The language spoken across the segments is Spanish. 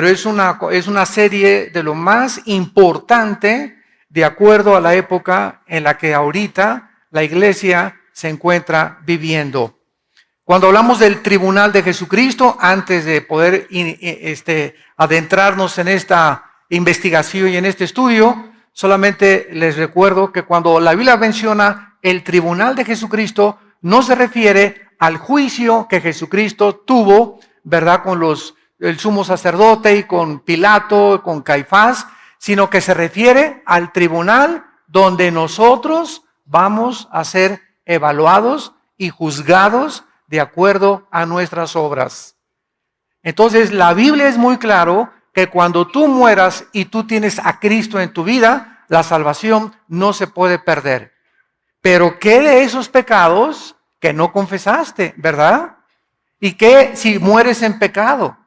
pero es una serie de lo más importante de acuerdo a la época en la que ahorita la iglesia se encuentra viviendo. Cuando hablamos del tribunal de Jesucristo, antes de poder adentrarnos en esta investigación y en este estudio, solamente les recuerdo que cuando la Biblia menciona el tribunal de Jesucristo, no se refiere al juicio que Jesucristo tuvo, ¿verdad?, con el sumo sacerdote y con Pilato, con Caifás, sino que se refiere al tribunal donde nosotros vamos a ser evaluados y juzgados de acuerdo a nuestras obras. Entonces, la Biblia es muy claro que cuando tú mueras y tú tienes a Cristo en tu vida, la salvación no se puede perder. Pero ¿qué de esos pecados que no confesaste, verdad? ¿Y qué si mueres en pecado?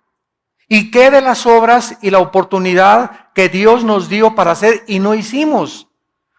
¿Y qué de las obras y la oportunidad que Dios nos dio para hacer y no hicimos?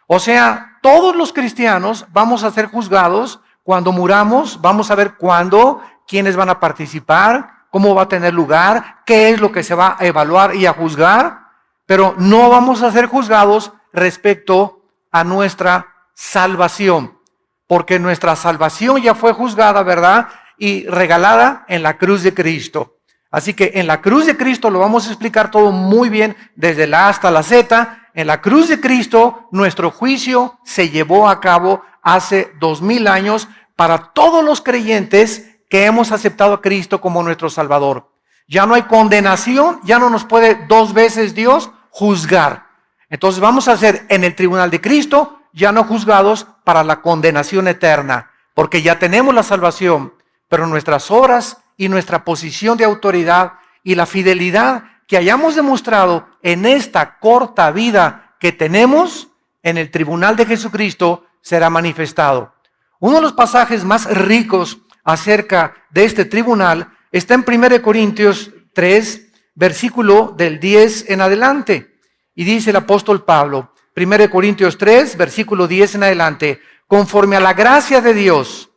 O sea, todos los cristianos vamos a ser juzgados cuando muramos. Vamos a ver cuándo, quiénes van a participar, cómo va a tener lugar, qué es lo que se va a evaluar y a juzgar, pero no vamos a ser juzgados respecto a nuestra salvación, porque nuestra salvación ya fue juzgada, ¿verdad?, y regalada en la cruz de Cristo. Así que en la cruz de Cristo lo vamos a explicar todo muy bien, desde la A hasta la Z. En la cruz de Cristo nuestro juicio se llevó a cabo hace 2000 años para todos los creyentes que hemos aceptado a Cristo como nuestro Salvador. Ya no hay condenación, ya no nos puede dos veces Dios juzgar. Entonces vamos a ser en el tribunal de Cristo ya no juzgados para la condenación eterna, porque ya tenemos la salvación, pero nuestras obras y nuestra posición de autoridad y la fidelidad que hayamos demostrado en esta corta vida que tenemos en el tribunal de Jesucristo será manifestado. Uno de los pasajes más ricos acerca de este tribunal está en 1 Corintios 3, versículo del 10 en adelante. Y dice el apóstol Pablo, 1 Corintios 3, versículo 10 en adelante: conforme a la gracia de Dios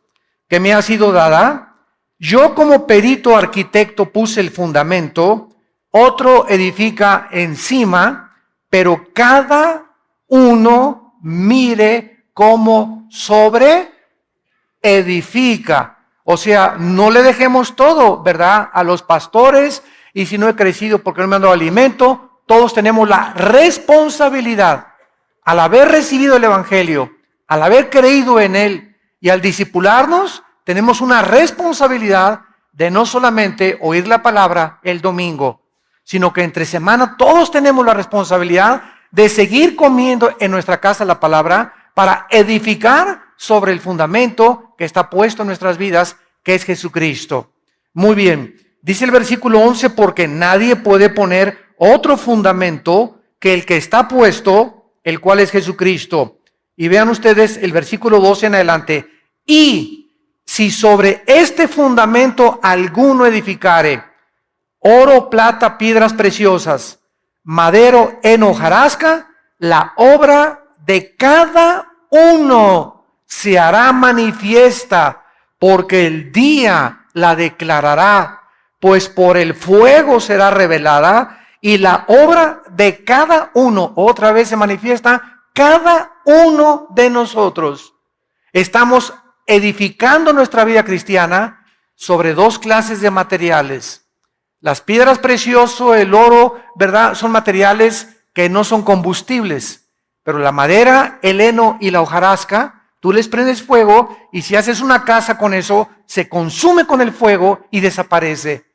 que me ha sido dada, yo como perito arquitecto puse el fundamento, otro edifica encima, pero cada uno mire cómo sobre edifica. O sea, no le dejemos todo, ¿verdad?, a los pastores, y si no he crecido porque no me han dado alimento. Todos tenemos la responsabilidad, al haber recibido el Evangelio, al haber creído en él y al discipularnos, tenemos una responsabilidad de no solamente oír la palabra el domingo, sino que entre semana todos tenemos la responsabilidad de seguir comiendo en nuestra casa la palabra para edificar sobre el fundamento que está puesto en nuestras vidas, que es Jesucristo. Muy bien, dice el versículo 11, porque nadie puede poner otro fundamento que el que está puesto, el cual es Jesucristo. Y vean ustedes el versículo 12 en adelante: y si sobre este fundamento alguno edificare oro, plata, piedras preciosas, madero, heno, hojarasca, la obra de cada uno se hará manifiesta, porque el día la declarará, pues por el fuego será revelada, y la obra de cada uno, otra vez se manifiesta, cada uno de nosotros. Estamos edificando nuestra vida cristiana sobre dos clases de materiales. Las piedras preciosas, el oro, ¿verdad?, son materiales que no son combustibles, pero la madera, el heno y la hojarasca, tú les prendes fuego y si haces una casa con eso, se consume con el fuego y desaparece.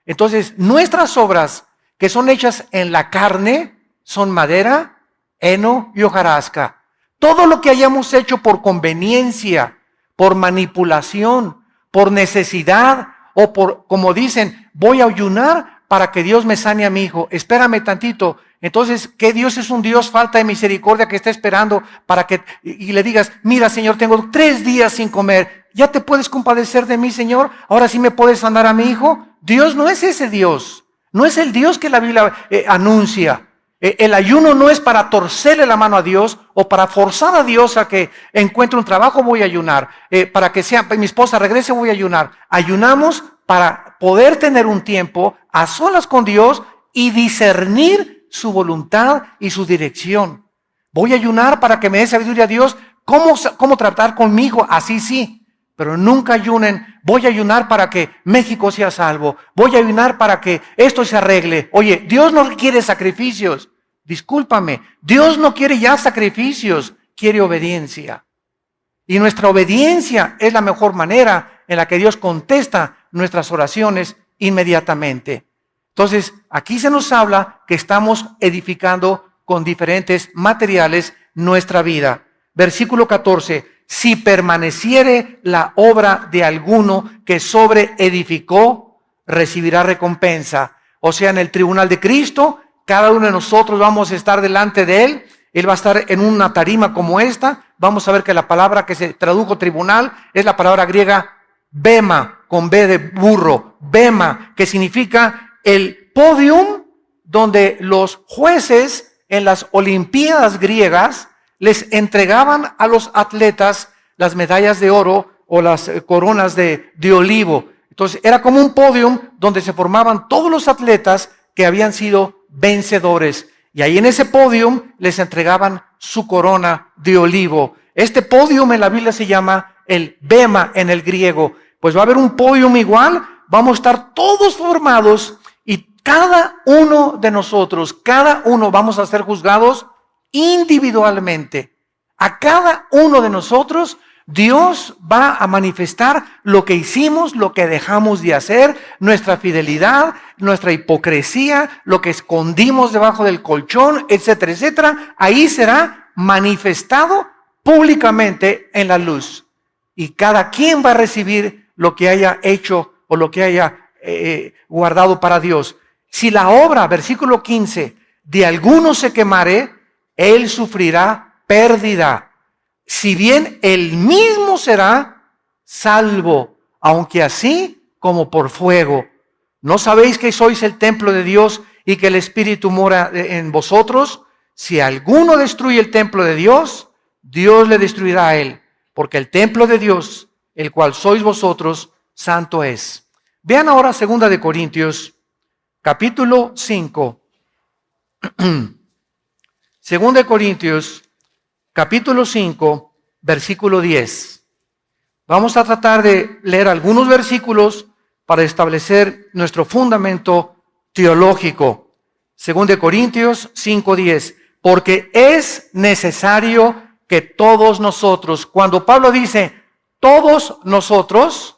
Entonces, nuestras obras que son hechas en la carne son madera, heno y hojarasca. Todo lo que hayamos hecho por conveniencia, por manipulación, por necesidad, o por, como dicen, voy a ayunar para que Dios me sane a mi hijo, espérame tantito. Entonces, ¿qué Dios es un Dios falta de misericordia que está esperando para que, y le digas, mira, Señor, tengo 3 días sin comer, ¿ya te puedes compadecer de mí, Señor? ¿Ahora sí me puedes sanar a mi hijo? Dios no es ese Dios, no es el Dios que la Biblia anuncia. El ayuno no es para torcerle la mano a Dios o para forzar a Dios a que encuentre un trabajo, voy a ayunar. Para que mi esposa regrese, voy a ayunar. Ayunamos para poder tener un tiempo a solas con Dios y discernir su voluntad y su dirección. Voy a ayunar para que me dé sabiduría a Dios. ¿Cómo tratar conmigo? Así sí. Pero nunca ayunen. Voy a ayunar para que México sea salvo. Voy a ayunar para que esto se arregle. Oye, Dios no quiere sacrificios. Discúlpame. Dios no quiere ya sacrificios. Quiere obediencia. Y nuestra obediencia es la mejor manera en la que Dios contesta nuestras oraciones inmediatamente. Entonces, aquí se nos habla que estamos edificando con diferentes materiales nuestra vida. Versículo 14. Si permaneciere la obra de alguno que sobre edificó, recibirá recompensa. O sea, en el tribunal de Cristo, cada uno de nosotros vamos a estar delante de Él. Él va a estar en una tarima como esta. Vamos a ver que la palabra que se tradujo tribunal es la palabra griega bema, con B de burro. Bema, que significa el podium donde los jueces en las Olimpiadas griegas les entregaban a los atletas las medallas de oro o las coronas de olivo. Entonces era como un podium donde se formaban todos los atletas que habían sido vencedores. Y ahí en ese podium les entregaban su corona de olivo. Este podium en la Biblia se llama el bema en el griego. Pues va a haber un podium igual, vamos a estar todos formados y cada uno de nosotros, cada uno vamos a ser juzgados individualmente. A cada uno de nosotros Dios va a manifestar lo que hicimos, lo que dejamos de hacer, nuestra fidelidad, nuestra hipocresía, lo que escondimos debajo del colchón, etcétera, etcétera. Ahí será manifestado públicamente en la luz. Y cada quien va a recibir lo que haya hecho o lo que haya guardado para Dios. Si la obra, versículo 15, de alguno se quemare, él sufrirá pérdida. Si bien él mismo será salvo, aunque así como por fuego. ¿No sabéis que sois el templo de Dios y que el Espíritu mora en vosotros? Si alguno destruye el templo de Dios, Dios le destruirá a él, porque el templo de Dios, el cual sois vosotros, santo es. Vean ahora 2 de Corintios, capítulo 5. 2 de Corintios, capítulo 5, versículo 10. Vamos a tratar de leer algunos versículos para establecer nuestro fundamento teológico. 2 de Corintios 5, 10. Porque es necesario que todos nosotros, cuando Pablo dice todos nosotros,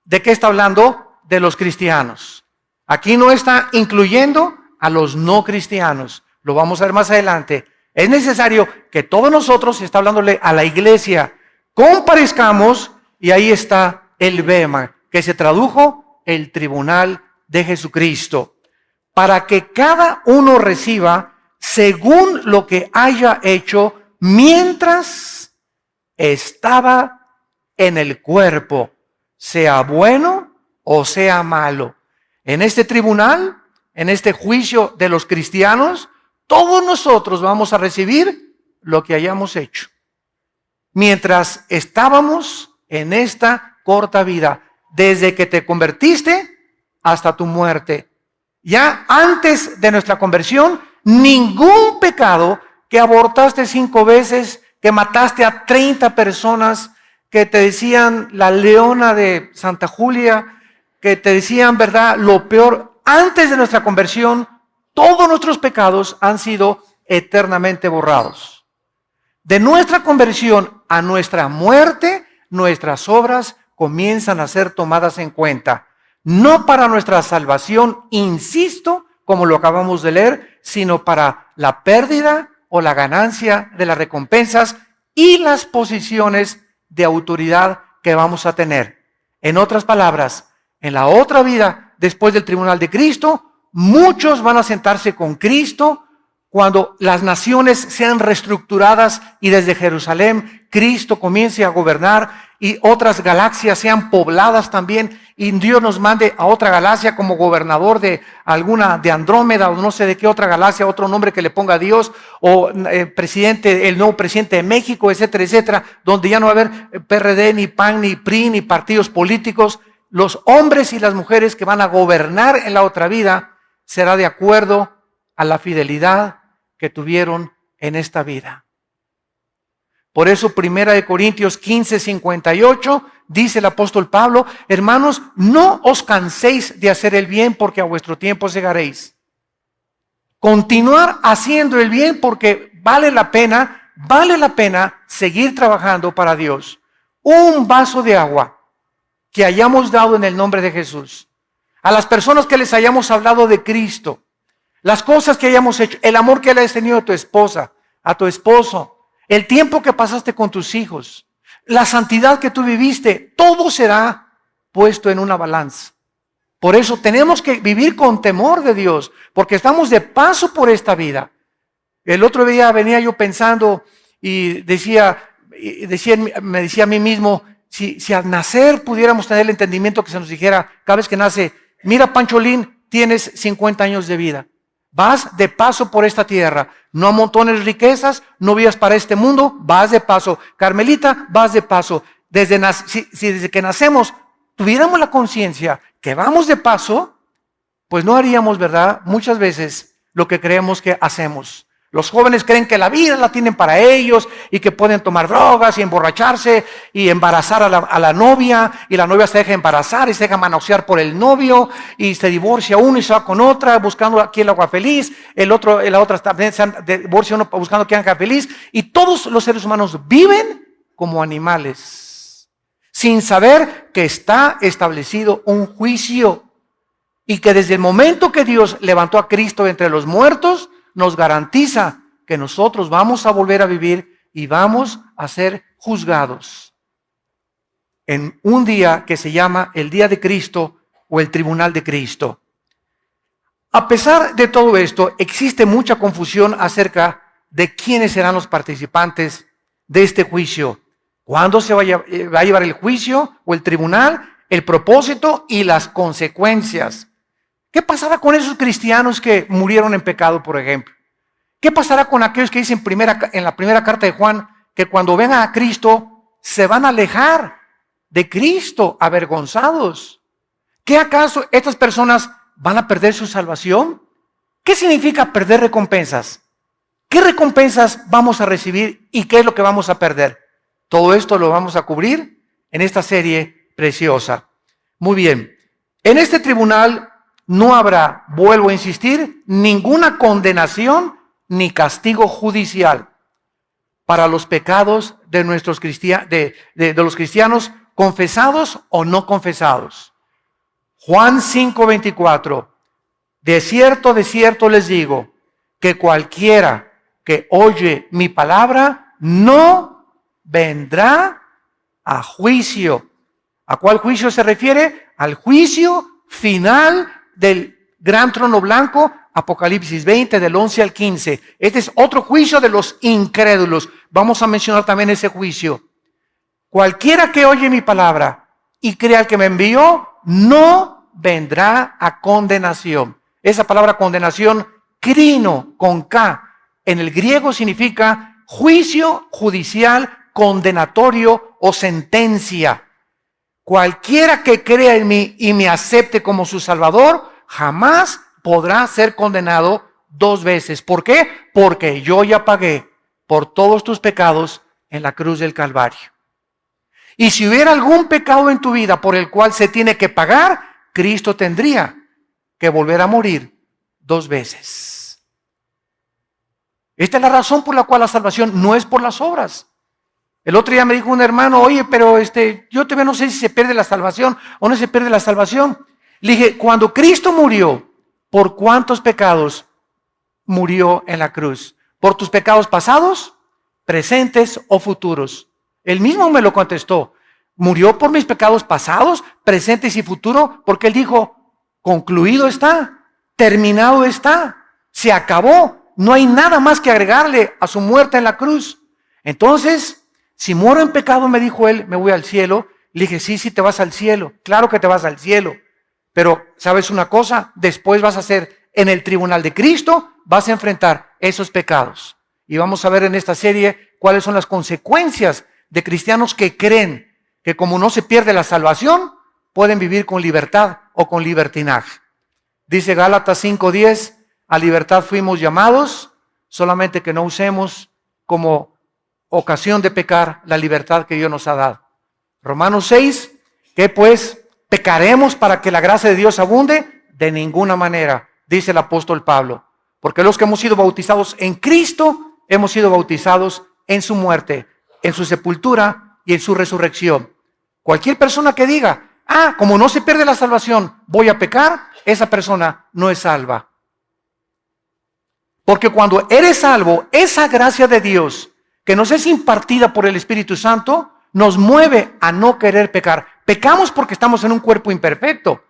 ¿de qué está hablando? De los cristianos. Aquí no está incluyendo a los no cristianos. Lo vamos a ver más adelante. Es necesario que todos nosotros, está hablándole a la iglesia, comparezcamos, y ahí está el bema, que se tradujo el tribunal de Jesucristo, para que cada uno reciba según lo que haya hecho mientras estaba en el cuerpo, sea bueno o sea malo. En este tribunal, en este juicio de los cristianos, todos nosotros vamos a recibir lo que hayamos hecho mientras estábamos en esta corta vida, desde que te convertiste hasta tu muerte. Ya antes de nuestra conversión, ningún pecado, que abortaste 5 veces, que mataste a 30 personas, que te decían la leona de Santa Julia, que te decían, ¿verdad?, lo peor. Antes de nuestra conversión, todos nuestros pecados han sido eternamente borrados. De nuestra conversión a nuestra muerte, nuestras obras comienzan a ser tomadas en cuenta. No para nuestra salvación, insisto, como lo acabamos de leer, sino para la pérdida o la ganancia de las recompensas y las posiciones de autoridad que vamos a tener. En otras palabras, en la otra vida, después del tribunal de Cristo, muchos van a sentarse con Cristo cuando las naciones sean reestructuradas y desde Jerusalén Cristo comience a gobernar y otras galaxias sean pobladas también y Dios nos mande a otra galaxia como gobernador de alguna, de Andrómeda o no sé de qué otra galaxia, otro nombre que le ponga Dios, o presidente, el nuevo presidente de México, etcétera, etcétera, donde ya no va a haber PRD, ni PAN, ni PRI, ni partidos políticos. Los hombres y las mujeres que van a gobernar en la otra vida será de acuerdo a la fidelidad que tuvieron en esta vida. Por eso 1 Corintios 15:58 dice el apóstol Pablo: hermanos, no os canséis de hacer el bien, porque a vuestro tiempo segaréis. Continuar haciendo el bien porque vale la pena seguir trabajando para Dios. Un vaso de agua que hayamos dado en el nombre de Jesús, a las personas que les hayamos hablado de Cristo, las cosas que hayamos hecho, el amor que le has tenido a tu esposa, a tu esposo, el tiempo que pasaste con tus hijos, la santidad que tú viviste, todo será puesto en una balanza. Por eso tenemos que vivir con temor de Dios, porque estamos de paso por esta vida. El otro día venía yo pensando y me decía a mí mismo, si al nacer pudiéramos tener el entendimiento que se nos dijera cada vez que nace: mira, Pancholín, tienes 50 años de vida. Vas de paso por esta tierra. No amontones riquezas, no vivas para este mundo, vas de paso. Carmelita, vas de paso. Si desde que nacemos tuviéramos la conciencia que vamos de paso, pues no haríamos, ¿verdad?, muchas veces lo que creemos que hacemos. Los jóvenes creen que la vida la tienen para ellos y que pueden tomar drogas y emborracharse y embarazar a la novia, y la novia se deja embarazar y se deja manosear por el novio y se divorcia uno y se va con otra buscando aquí el agua feliz, la otra también se divorcia uno buscando que haga feliz, y todos los seres humanos viven como animales sin saber que está establecido un juicio y que desde el momento que Dios levantó a Cristo entre los muertos, nos garantiza que nosotros vamos a volver a vivir y vamos a ser juzgados en un día que se llama el día de Cristo o el tribunal de Cristo. A pesar de todo esto, existe mucha confusión acerca de quiénes serán los participantes de este juicio. ¿Cuándo se va a llevar el juicio o el tribunal? El propósito y las consecuencias. ¿Qué pasará con esos cristianos que murieron en pecado, por ejemplo? ¿Qué pasará con aquellos que dicen en la primera carta de Juan que cuando vengan a Cristo se van a alejar de Cristo avergonzados? ¿Qué acaso estas personas van a perder su salvación? ¿Qué significa perder recompensas? ¿Qué recompensas vamos a recibir y qué es lo que vamos a perder? Todo esto lo vamos a cubrir en esta serie preciosa. Muy bien, en este tribunal no habrá, vuelvo a insistir, ninguna condenación ni castigo judicial para los pecados de los cristianos confesados o no confesados. Juan 5:24: de cierto les digo, que cualquiera que oye mi palabra no vendrá a juicio. ¿A cuál juicio se refiere? Al juicio final del gran trono blanco, Apocalipsis 20, del 11 al 15. Este es otro juicio de los incrédulos. Vamos a mencionar también ese juicio. Cualquiera que oye mi palabra y crea al que me envió, no vendrá a condenación. Esa palabra condenación, crino, con K, en el griego significa juicio judicial, condenatorio o sentencia. Cualquiera que crea en mí y me acepte como su Salvador, jamás podrá ser condenado 2 veces. ¿Por qué? Porque yo ya pagué por todos tus pecados en la cruz del Calvario. Y si hubiera algún pecado en tu vida por el cual se tiene que pagar, Cristo tendría que volver a morir 2 veces. Esta es la razón por la cual la salvación no es por las obras. El otro día me dijo un hermano: oye, pero yo todavía no sé si se pierde la salvación o no se pierde la salvación. Le dije: cuando Cristo murió, ¿por cuántos pecados murió en la cruz? ¿Por tus pecados pasados, presentes o futuros? Él mismo me lo contestó. Murió por mis pecados pasados, presentes y futuros, porque él dijo: concluido está, terminado está, se acabó, no hay nada más que agregarle a su muerte en la cruz. Entonces, si muero en pecado, me dijo él, me voy al cielo. Le dije: sí, te vas al cielo, claro que te vas al cielo. Pero, ¿sabes una cosa? Después vas a ser, en el tribunal de Cristo, vas a enfrentar esos pecados. Y vamos a ver en esta serie cuáles son las consecuencias de cristianos que creen que como no se pierde la salvación, pueden vivir con libertad o con libertinaje. Dice Gálatas 5:10, a libertad fuimos llamados, solamente que no usemos como ocasión de pecar la libertad que Dios nos ha dado. Romanos 6, ¿qué pues? ¿Pecaremos para que la gracia de Dios abunde? De ninguna manera, dice el apóstol Pablo. Porque los que hemos sido bautizados en Cristo, hemos sido bautizados en su muerte, en su sepultura y en su resurrección. Cualquier persona que diga, como no se pierde la salvación, voy a pecar, esa persona no es salva. Porque cuando eres salvo, esa gracia de Dios, que nos es impartida por el Espíritu Santo, nos mueve a no querer pecar. Pecamos porque estamos en un cuerpo imperfecto.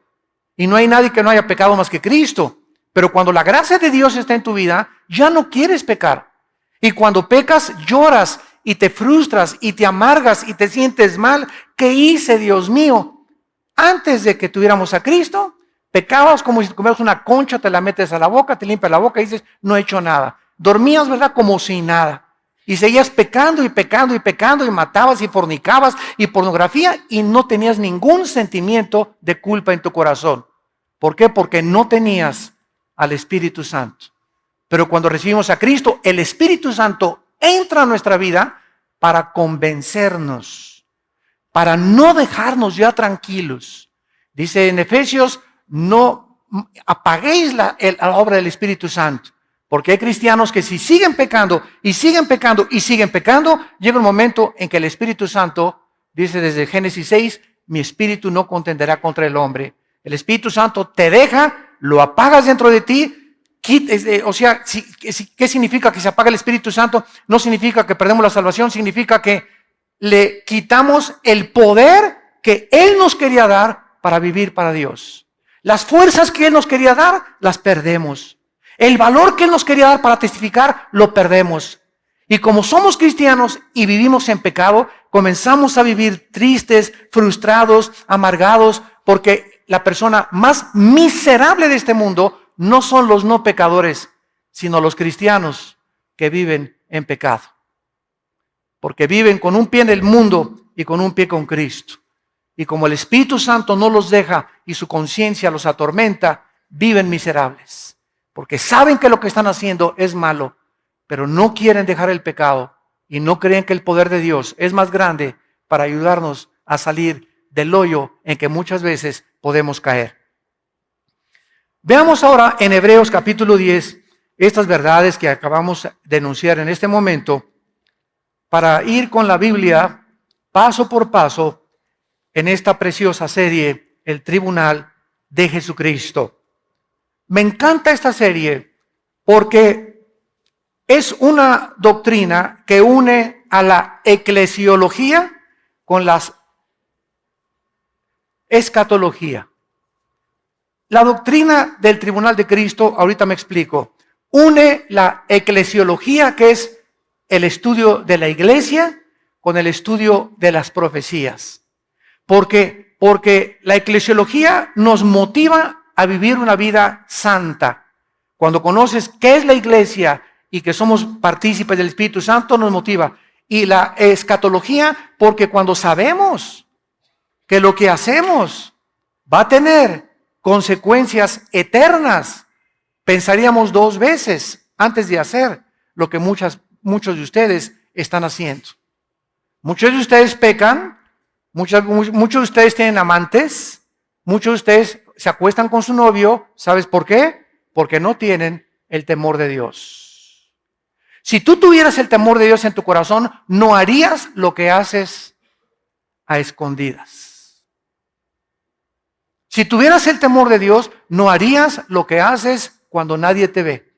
Y no hay nadie que no haya pecado más que Cristo. Pero cuando la gracia de Dios está en tu vida, ya no quieres pecar. Y cuando pecas, lloras y te frustras y te amargas y te sientes mal. ¿Qué hice, Dios mío? Antes de que tuviéramos a Cristo, pecabas como si comieras una concha, te la metes a la boca, te limpias la boca y dices, no he hecho nada. Dormías, ¿verdad? Como si nada. Y seguías pecando y pecando y pecando y matabas y fornicabas y pornografía y no tenías ningún sentimiento de culpa en tu corazón. ¿Por qué? Porque no tenías al Espíritu Santo. Pero cuando recibimos a Cristo, el Espíritu Santo entra a nuestra vida para convencernos, para no dejarnos ya tranquilos. Dice en Efesios, no apaguéis la obra del Espíritu Santo. Porque hay cristianos que si siguen pecando y siguen pecando y siguen pecando, llega un momento en que el Espíritu Santo, dice desde Génesis 6, mi espíritu no contenderá contra el hombre. El Espíritu Santo te deja, lo apagas dentro de ti. ¿Qué significa que se apaga el Espíritu Santo? No significa que perdemos la salvación, significa que le quitamos el poder que Él nos quería dar para vivir para Dios. Las fuerzas que Él nos quería dar, las perdemos. El valor que Él nos quería dar para testificar, lo perdemos. Y como somos cristianos y vivimos en pecado, comenzamos a vivir tristes, frustrados, amargados, porque la persona más miserable de este mundo no son los no pecadores, sino los cristianos que viven en pecado. Porque viven con un pie en el mundo y con un pie con Cristo. Y como el Espíritu Santo no los deja y su conciencia los atormenta, viven miserables. Porque saben que lo que están haciendo es malo, pero no quieren dejar el pecado y no creen que el poder de Dios es más grande para ayudarnos a salir del hoyo en que muchas veces podemos caer. Veamos ahora en Hebreos capítulo 10 estas verdades que acabamos de enunciar en este momento para ir con la Biblia paso por paso en esta preciosa serie, El Tribunal de Jesucristo. Me encanta esta serie porque es una doctrina que une a la eclesiología con la escatología. La doctrina del Tribunal de Cristo, ahorita me explico, une la eclesiología, que es el estudio de la iglesia, con el estudio de las profecías. Porque la eclesiología nos motiva a vivir una vida santa. Cuando conoces qué es la iglesia y que somos partícipes del Espíritu Santo, nos motiva. Y la escatología, porque cuando sabemos que lo que hacemos va a tener consecuencias eternas, pensaríamos dos veces antes de hacer lo que muchos de ustedes están haciendo. Muchos de ustedes pecan, muchos de ustedes tienen amantes, muchos de ustedes se acuestan con su novio. ¿Sabes por qué? Porque no tienen el temor de Dios. Si tú tuvieras el temor de Dios en tu corazón, no harías lo que haces a escondidas. Si tuvieras el temor de Dios, no harías lo que haces cuando nadie te ve.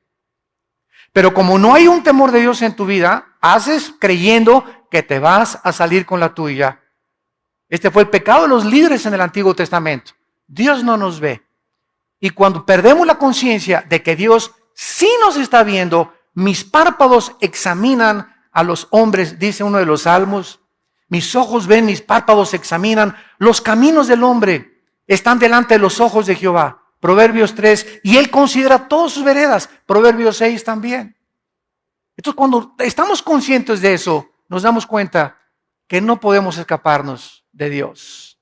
Pero como no hay un temor de Dios en tu vida, haces creyendo que te vas a salir con la tuya. Este fue el pecado de los líderes en el Antiguo Testamento. Dios no nos ve. Y cuando perdemos la conciencia de que Dios sí nos está viendo, mis párpados examinan a los hombres, dice uno de los salmos. Mis ojos ven, mis párpados examinan. Los caminos del hombre están delante de los ojos de Jehová. Proverbios 3. Y Él considera todas sus veredas. Proverbios 6 también. Entonces, cuando estamos conscientes de eso, nos damos cuenta que no podemos escaparnos de Dios.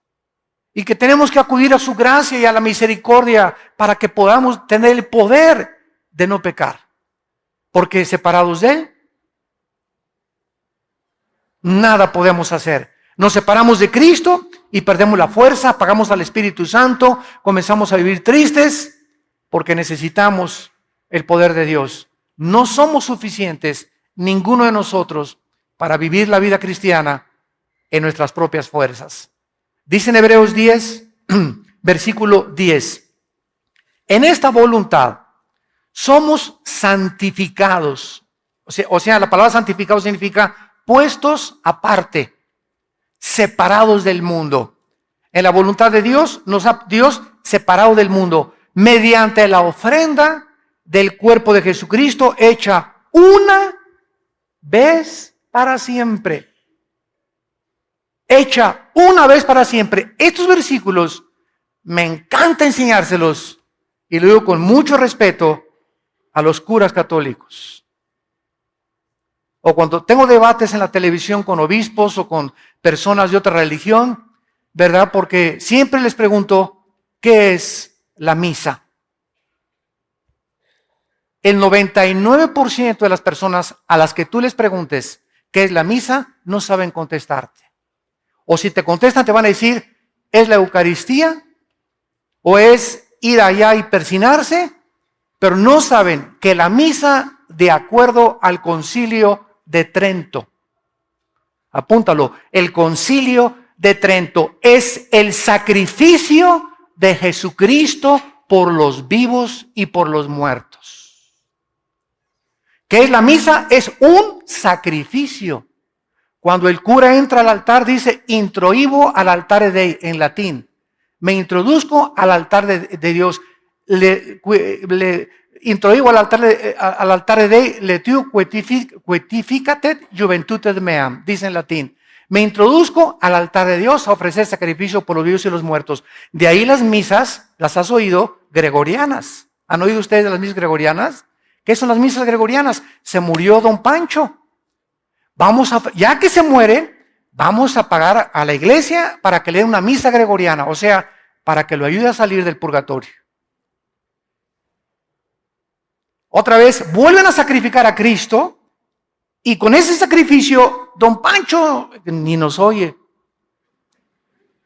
y que tenemos que acudir a su gracia y a la misericordia para que podamos tener el poder de no pecar. Porque separados de Él, nada podemos hacer. Nos separamos de Cristo y perdemos la fuerza, apagamos al Espíritu Santo, comenzamos a vivir tristes porque necesitamos el poder de Dios. No somos suficientes, ninguno de nosotros, para vivir la vida cristiana en nuestras propias fuerzas. Dice en Hebreos 10, versículo 10. En esta voluntad somos santificados. O sea, la palabra santificado significa puestos aparte, separados del mundo. En la voluntad de Dios, nos ha Dios separado del mundo mediante la ofrenda del cuerpo de Jesucristo hecha una vez para siempre. Hecha una vez para siempre. Estos versículos me encanta enseñárselos y lo digo con mucho respeto a los curas católicos. O cuando tengo debates en la televisión con obispos o con personas de otra religión, ¿verdad? Porque siempre les pregunto, ¿qué es la misa? El 99% de las personas a las que tú les preguntes qué es la misa, no saben contestarte. O si te contestan, te van a decir, ¿es la Eucaristía? ¿O es ir allá y persinarse? Pero no saben que la misa, de acuerdo al Concilio de Trento, apúntalo, el Concilio de Trento es el sacrificio de Jesucristo por los vivos y por los muertos. ¿Qué es la misa? Es un sacrificio. Cuando el cura entra al altar, dice, introibo al altare Dei, en latín. Me introduzco al altar de Dios. Le introibo al altare Dei, letiu quetificatet juventute meam, dice en latín. Me introduzco al altar de Dios a ofrecer sacrificio por los vivos y los muertos. De ahí las misas, las has oído, gregorianas. ¿Han oído ustedes de las misas gregorianas? ¿Qué son las misas gregorianas? Se murió don Pancho. Ya que se muere, vamos a pagar a la iglesia para que le dé una misa gregoriana, o sea, para que lo ayude a salir del purgatorio. Otra vez, vuelven a sacrificar a Cristo y con ese sacrificio, don Pancho ni nos oye.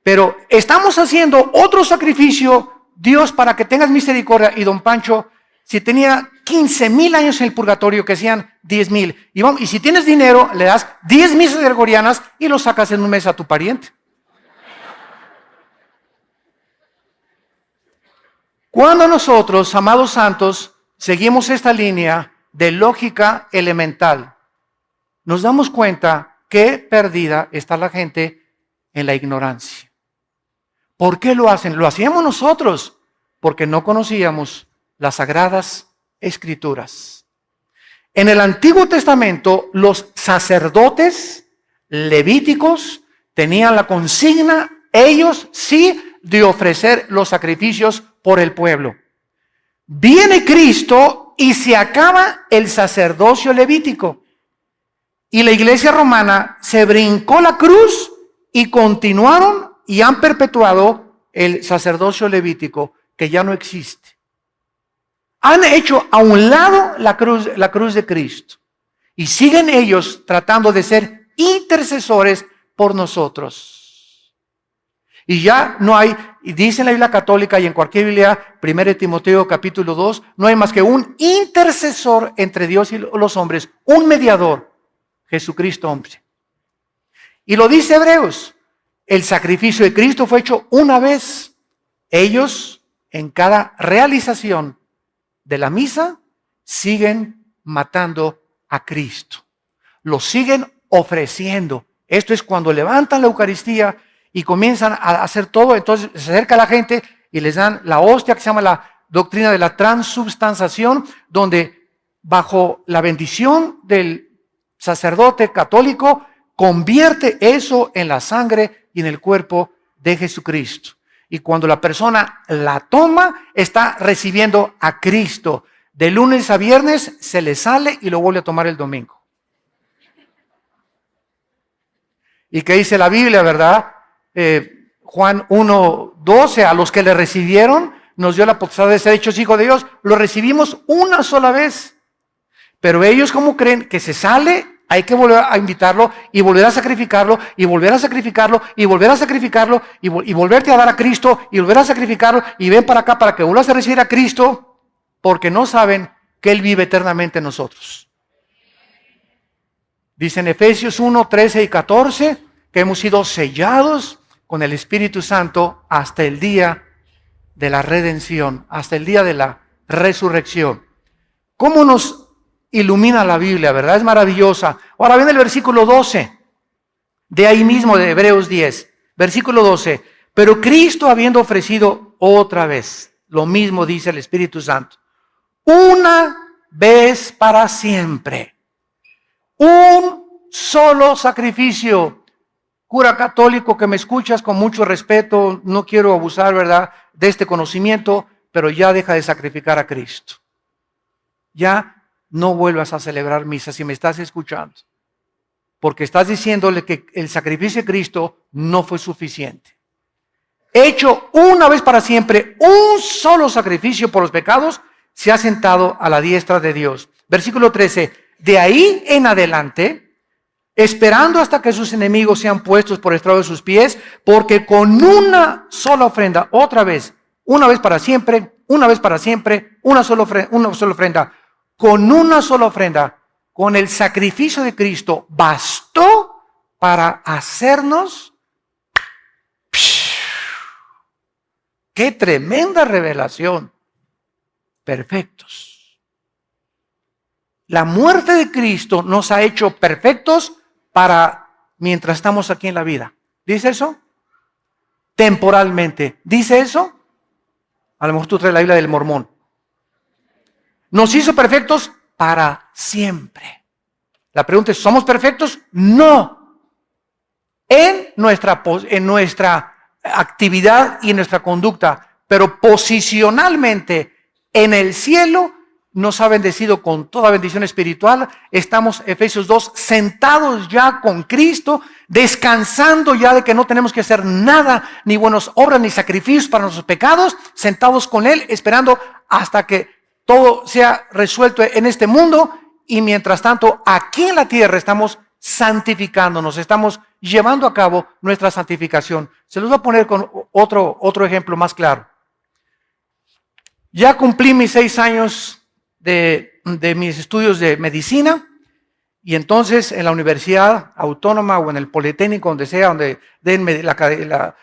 Pero estamos haciendo otro sacrificio, Dios, para que tengas misericordia, y don Pancho, si tenía 15,000 años en el purgatorio, que sean 10,000. Y si tienes dinero, le das 10 misas gregorianas y lo sacas en un mes a tu pariente. Cuando nosotros, amados santos, seguimos esta línea de lógica elemental, nos damos cuenta que perdida está la gente en la ignorancia. ¿Por qué lo hacen? Lo hacíamos nosotros porque no conocíamos las sagradas escrituras. En el Antiguo Testamento, los sacerdotes levíticos tenían la consigna, ellos sí, de ofrecer los sacrificios por el pueblo. Viene Cristo y se acaba el sacerdocio levítico. Y la iglesia romana se brincó la cruz y continuaron y han perpetuado el sacerdocio levítico, que ya no existe. Han hecho a un lado la cruz de Cristo. Y siguen ellos tratando de ser intercesores por nosotros. Y ya no hay, y dice en la Biblia católica y en cualquier Biblia, 1 Timoteo capítulo 2, no hay más que un intercesor entre Dios y los hombres, un mediador, Jesucristo hombre. Y lo dice Hebreos, el sacrificio de Cristo fue hecho una vez. Ellos, en cada realización de la misa, siguen matando a Cristo. Lo siguen ofreciendo. Esto es cuando levantan la Eucaristía y comienzan a hacer todo. Entonces se acerca la gente y les dan la hostia, que se llama la doctrina de la transubstanciación, donde bajo la bendición del sacerdote católico convierte eso en la sangre y en el cuerpo de Jesucristo. Y cuando la persona la toma, está recibiendo a Cristo. De lunes a viernes se le sale y lo vuelve a tomar el domingo. ¿Y qué dice la Biblia, verdad? Juan 1:12, a los que le recibieron, nos dio la potestad de ser hechos hijos de Dios. Lo recibimos una sola vez. Pero ellos, como creen que se sale, hay que volver a invitarlo y volver a sacrificarlo y volver a sacrificarlo y volver a sacrificarlo y volverte a dar a Cristo y volver a sacrificarlo y ven para acá para que vuelvas a recibir a Cristo, porque no saben que Él vive eternamente en nosotros. Dice en Efesios 1:13 y 14 que hemos sido sellados con el Espíritu Santo hasta el día de la redención, hasta el día de la resurrección. ¿Cómo nos ilumina la Biblia, verdad? Es maravillosa. Ahora viene el versículo 12, de ahí mismo de Hebreos 10, versículo 12. Pero Cristo, habiendo ofrecido otra vez, lo mismo dice el Espíritu Santo, una vez para siempre, un solo sacrificio. Cura católico que me escuchas con mucho respeto, no quiero abusar, ¿verdad?, de este conocimiento, pero ya deja de sacrificar a Cristo. Ya no vuelvas a celebrar misa si me estás escuchando, porque estás diciéndole que el sacrificio de Cristo no fue suficiente. Hecho una vez para siempre, un solo sacrificio por los pecados, se ha sentado a la diestra de Dios. Versículo 13, de ahí en adelante, esperando hasta que sus enemigos sean puestos por estrado de sus pies, porque con una sola ofrenda, otra vez, una vez para siempre, una sola ofrenda, con una sola ofrenda, con el sacrificio de Cristo, bastó para hacernos. ¡Qué tremenda revelación! Perfectos. La muerte de Cristo nos ha hecho perfectos para mientras estamos aquí en la vida. ¿Dice eso? Temporalmente. ¿Dice eso? A lo mejor tú traes la Biblia del Mormón. Nos hizo perfectos para siempre. La pregunta es, ¿somos perfectos? No. En nuestra actividad y en nuestra conducta, pero posicionalmente en el cielo nos ha bendecido con toda bendición espiritual. Estamos, Efesios 2, sentados ya con Cristo, descansando ya de que no tenemos que hacer nada, ni buenas obras, ni sacrificios para nuestros pecados, sentados con Él, esperando hasta que todo sea resuelto en este mundo. Y mientras tanto, aquí en la tierra estamos santificándonos, estamos llevando a cabo nuestra santificación. Se los voy a poner con otro ejemplo más claro. Ya cumplí mis 6 años de mis estudios de medicina, y entonces en la Universidad Autónoma o en el Politécnico, donde sea, donde den la Academia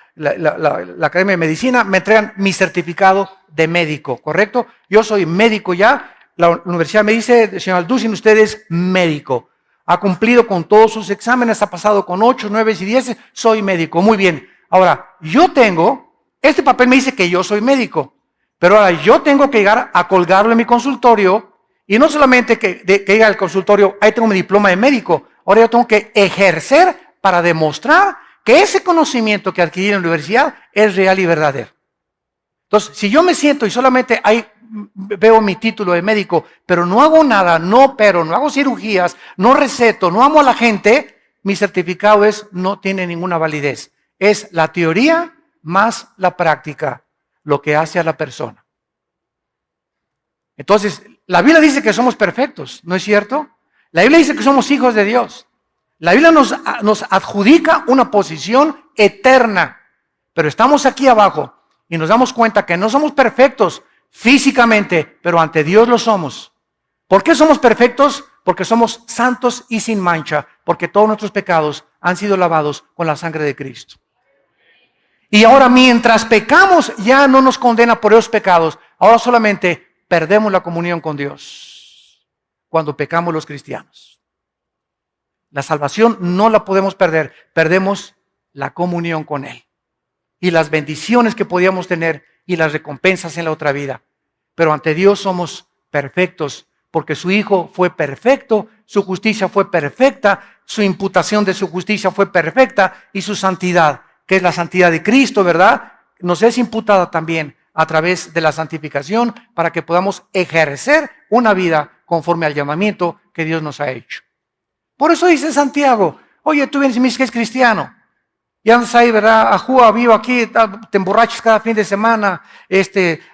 de Medicina, me entregan mi certificado de médico, ¿correcto? Yo soy médico ya. La universidad me dice, señor Alducin, usted es médico. Ha cumplido con todos sus exámenes, ha pasado con 8, 9 y 10, soy médico. Muy bien. Ahora, yo tengo, este papel me dice que yo soy médico, pero ahora yo tengo que llegar a colgarlo en mi consultorio, y no solamente que llegue al consultorio, ahí tengo mi diploma de médico, ahora yo tengo que ejercer para demostrar que ese conocimiento que adquirí en la universidad es real y verdadero. Entonces, si yo me siento y solamente ahí veo mi título de médico, pero no hago nada, no opero, no hago cirugías, no receto, no amo a la gente, mi certificado no tiene ninguna validez. Es la teoría más la práctica lo que hace a la persona. Entonces, la Biblia dice que somos perfectos, ¿no es cierto? La Biblia dice que somos hijos de Dios. La Biblia nos adjudica una posición eterna, pero estamos aquí abajo y nos damos cuenta que no somos perfectos físicamente, pero ante Dios lo somos. ¿Por qué somos perfectos? Porque somos santos y sin mancha, porque todos nuestros pecados han sido lavados con la sangre de Cristo. Y ahora, mientras pecamos, ya no nos condena por esos pecados. Ahora solamente perdemos la comunión con Dios cuando pecamos los cristianos. La salvación no la podemos perder, perdemos la comunión con Él y las bendiciones que podíamos tener y las recompensas en la otra vida. Pero ante Dios somos perfectos, porque su Hijo fue perfecto, su justicia fue perfecta, su imputación de su justicia fue perfecta, y su santidad, que es la santidad de Cristo, ¿verdad?, nos es imputada también a través de la santificación, para que podamos ejercer una vida conforme al llamamiento que Dios nos ha hecho. Por eso dice Santiago, oye, tú vienes y me dices que es cristiano. y andas ahí, ¿verdad? Ajúa, vivo aquí, te emborrachas cada fin de semana,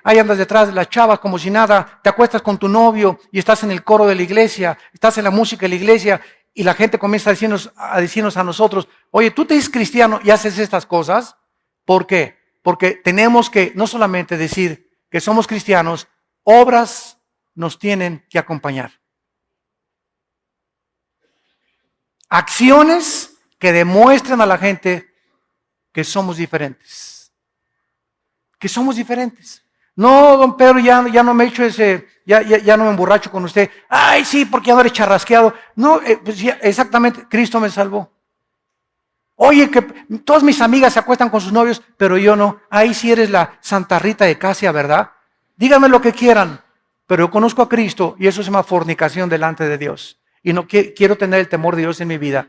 ahí andas detrás de las chavas como si nada, te acuestas con tu novio y estás en el coro de la iglesia, estás en la música de la iglesia y la gente comienza a decirnos a nosotros, oye, tú te dices cristiano y haces estas cosas. ¿Por qué? Porque tenemos que no solamente decir que somos cristianos, obras nos tienen que acompañar. Acciones que demuestran a la gente que somos diferentes. Que somos diferentes. No, don Pedro, ya no me echo ya no me emborracho con usted. Ay, sí, porque ya no eres charrasqueado. No, pues ya, exactamente, Cristo me salvó. Oye, que todas mis amigas se acuestan con sus novios, pero yo no. Ahí sí eres la Santa Rita de Casia, ¿verdad? Díganme lo que quieran, pero yo conozco a Cristo y eso se llama fornicación delante de Dios. Y no quiero tener el temor de Dios en mi vida.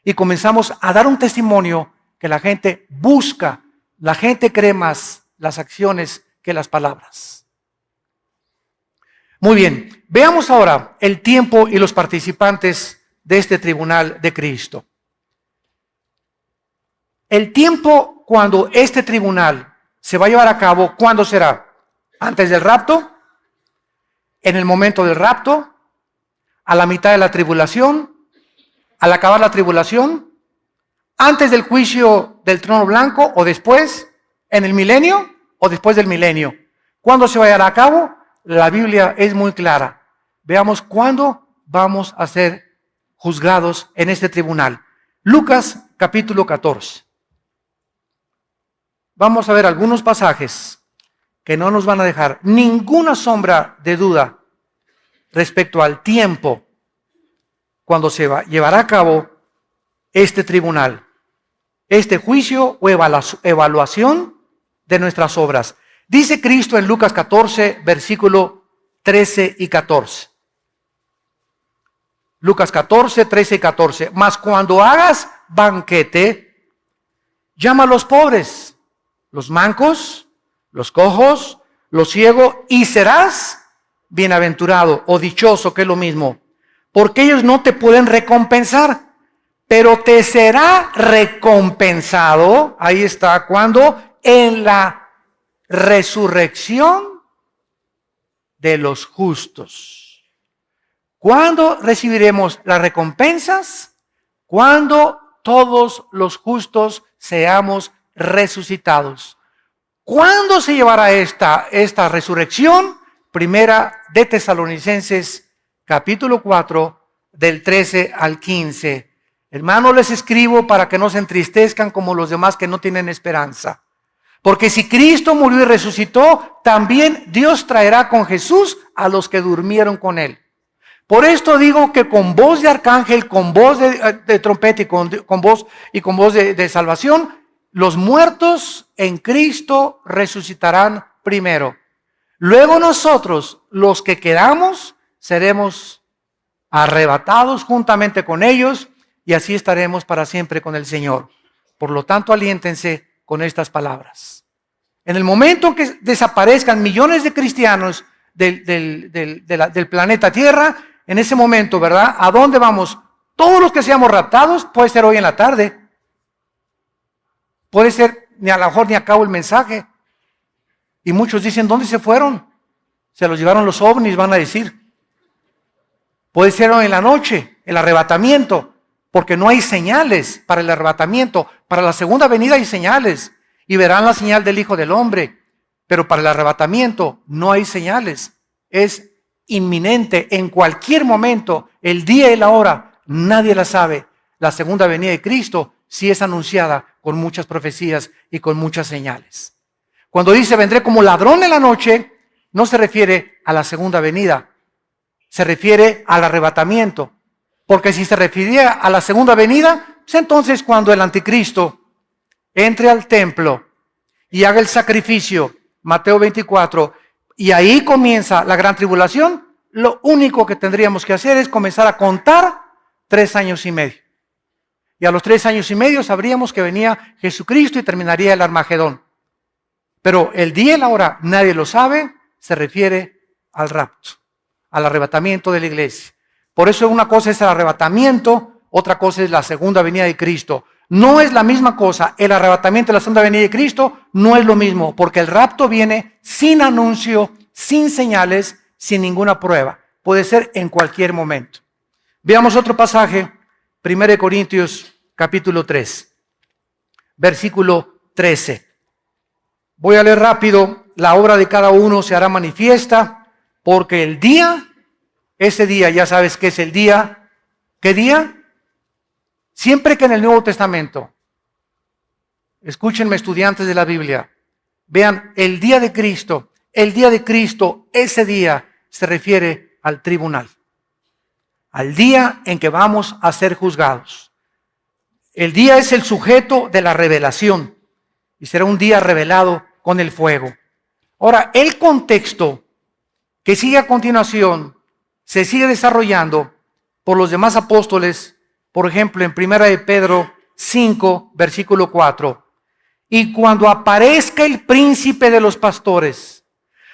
Y comenzamos a dar un testimonio que la gente busca, la gente cree más las acciones que las palabras. Muy bien, veamos ahora el tiempo y los participantes de este tribunal de Cristo. El tiempo cuando este tribunal se va a llevar a cabo, ¿cuándo será? ¿Antes del rapto? ¿En el momento del rapto? ¿A la mitad de la tribulación? ¿Al acabar la tribulación? ¿Antes del juicio del trono blanco o después? ¿En el milenio o después del milenio? ¿Cuándo se va a llevar a cabo? La Biblia es muy clara. Veamos cuándo vamos a ser juzgados en este tribunal. Lucas capítulo 14. Vamos a ver algunos pasajes que no nos van a dejar ninguna sombra de duda respecto al tiempo cuando se llevará a cabo este tribunal, este juicio o evaluación de nuestras obras. Dice Cristo en Lucas 14, versículo 13 y 14. Lucas 14, 13 y 14. Mas cuando hagas banquete, llama a los pobres, los mancos, los cojos, los ciegos, y serás bienaventurado o dichoso, que es lo mismo, porque ellos no te pueden recompensar, pero te será recompensado, ahí está, cuando en la resurrección de los justos. ¿Cuándo recibiremos las recompensas? Cuando todos los justos seamos resucitados. ¿Cuándo se llevará esta resurrección? Primera de Tesalonicenses, capítulo 4, del 13 al 15. Hermanos, les escribo para que no se entristezcan como los demás que no tienen esperanza. Porque si Cristo murió y resucitó, también Dios traerá con Jesús a los que durmieron con él. Por esto digo que con voz de arcángel, con voz de trompeta y con voz de salvación, los muertos en Cristo resucitarán primero. Luego nosotros, los que quedamos, seremos arrebatados juntamente con ellos y así estaremos para siempre con el Señor. Por lo tanto, aliéntense con estas palabras. En el momento que desaparezcan millones de cristianos del planeta Tierra, en ese momento, ¿verdad? ¿A dónde vamos? Todos los que seamos raptados, puede ser hoy en la tarde. Puede ser, a lo mejor ni acabo el mensaje. Y muchos dicen, ¿dónde se fueron? Se los llevaron los ovnis, van a decir. Puede ser hoy en la noche, el arrebatamiento, porque no hay señales para el arrebatamiento. Para la segunda venida hay señales, y verán la señal del Hijo del Hombre. Pero para el arrebatamiento no hay señales. Es inminente en cualquier momento, el día y la hora, nadie la sabe. La segunda venida de Cristo sí es anunciada con muchas profecías y con muchas señales. Cuando dice vendré como ladrón en la noche, no se refiere a la segunda venida, se refiere al arrebatamiento. Porque si se refiriera a la segunda venida, pues entonces cuando el anticristo entre al templo y haga el sacrificio, Mateo 24, y ahí comienza la gran tribulación, lo único que tendríamos que hacer es comenzar a contar 3 años y medio. Y a los 3 años y medio sabríamos que venía Jesucristo y terminaría el Armagedón. Pero el día y la hora, nadie lo sabe, se refiere al rapto, al arrebatamiento de la iglesia. Por eso una cosa es el arrebatamiento, otra cosa es la segunda venida de Cristo. No es la misma cosa. El arrebatamiento de la segunda venida de Cristo no es lo mismo, porque el rapto viene sin anuncio, sin señales, sin ninguna prueba. Puede ser en cualquier momento. Veamos otro pasaje, 1 Corintios capítulo 3, versículo 13. Voy a leer rápido. La obra de cada uno se hará manifiesta, porque el día, ese día, ya sabes qué es el día. ¿Qué día? Siempre que en el Nuevo Testamento, escúchenme estudiantes de la Biblia, vean el día de Cristo, ese día se refiere al tribunal, al día en que vamos a ser juzgados. El día es el sujeto de la revelación y será un día revelado con el fuego. Ahora, el contexto que sigue a continuación se sigue desarrollando por los demás apóstoles. Por ejemplo, en 1 de Pedro 5, versículo 4. Y cuando aparezca el príncipe de los pastores,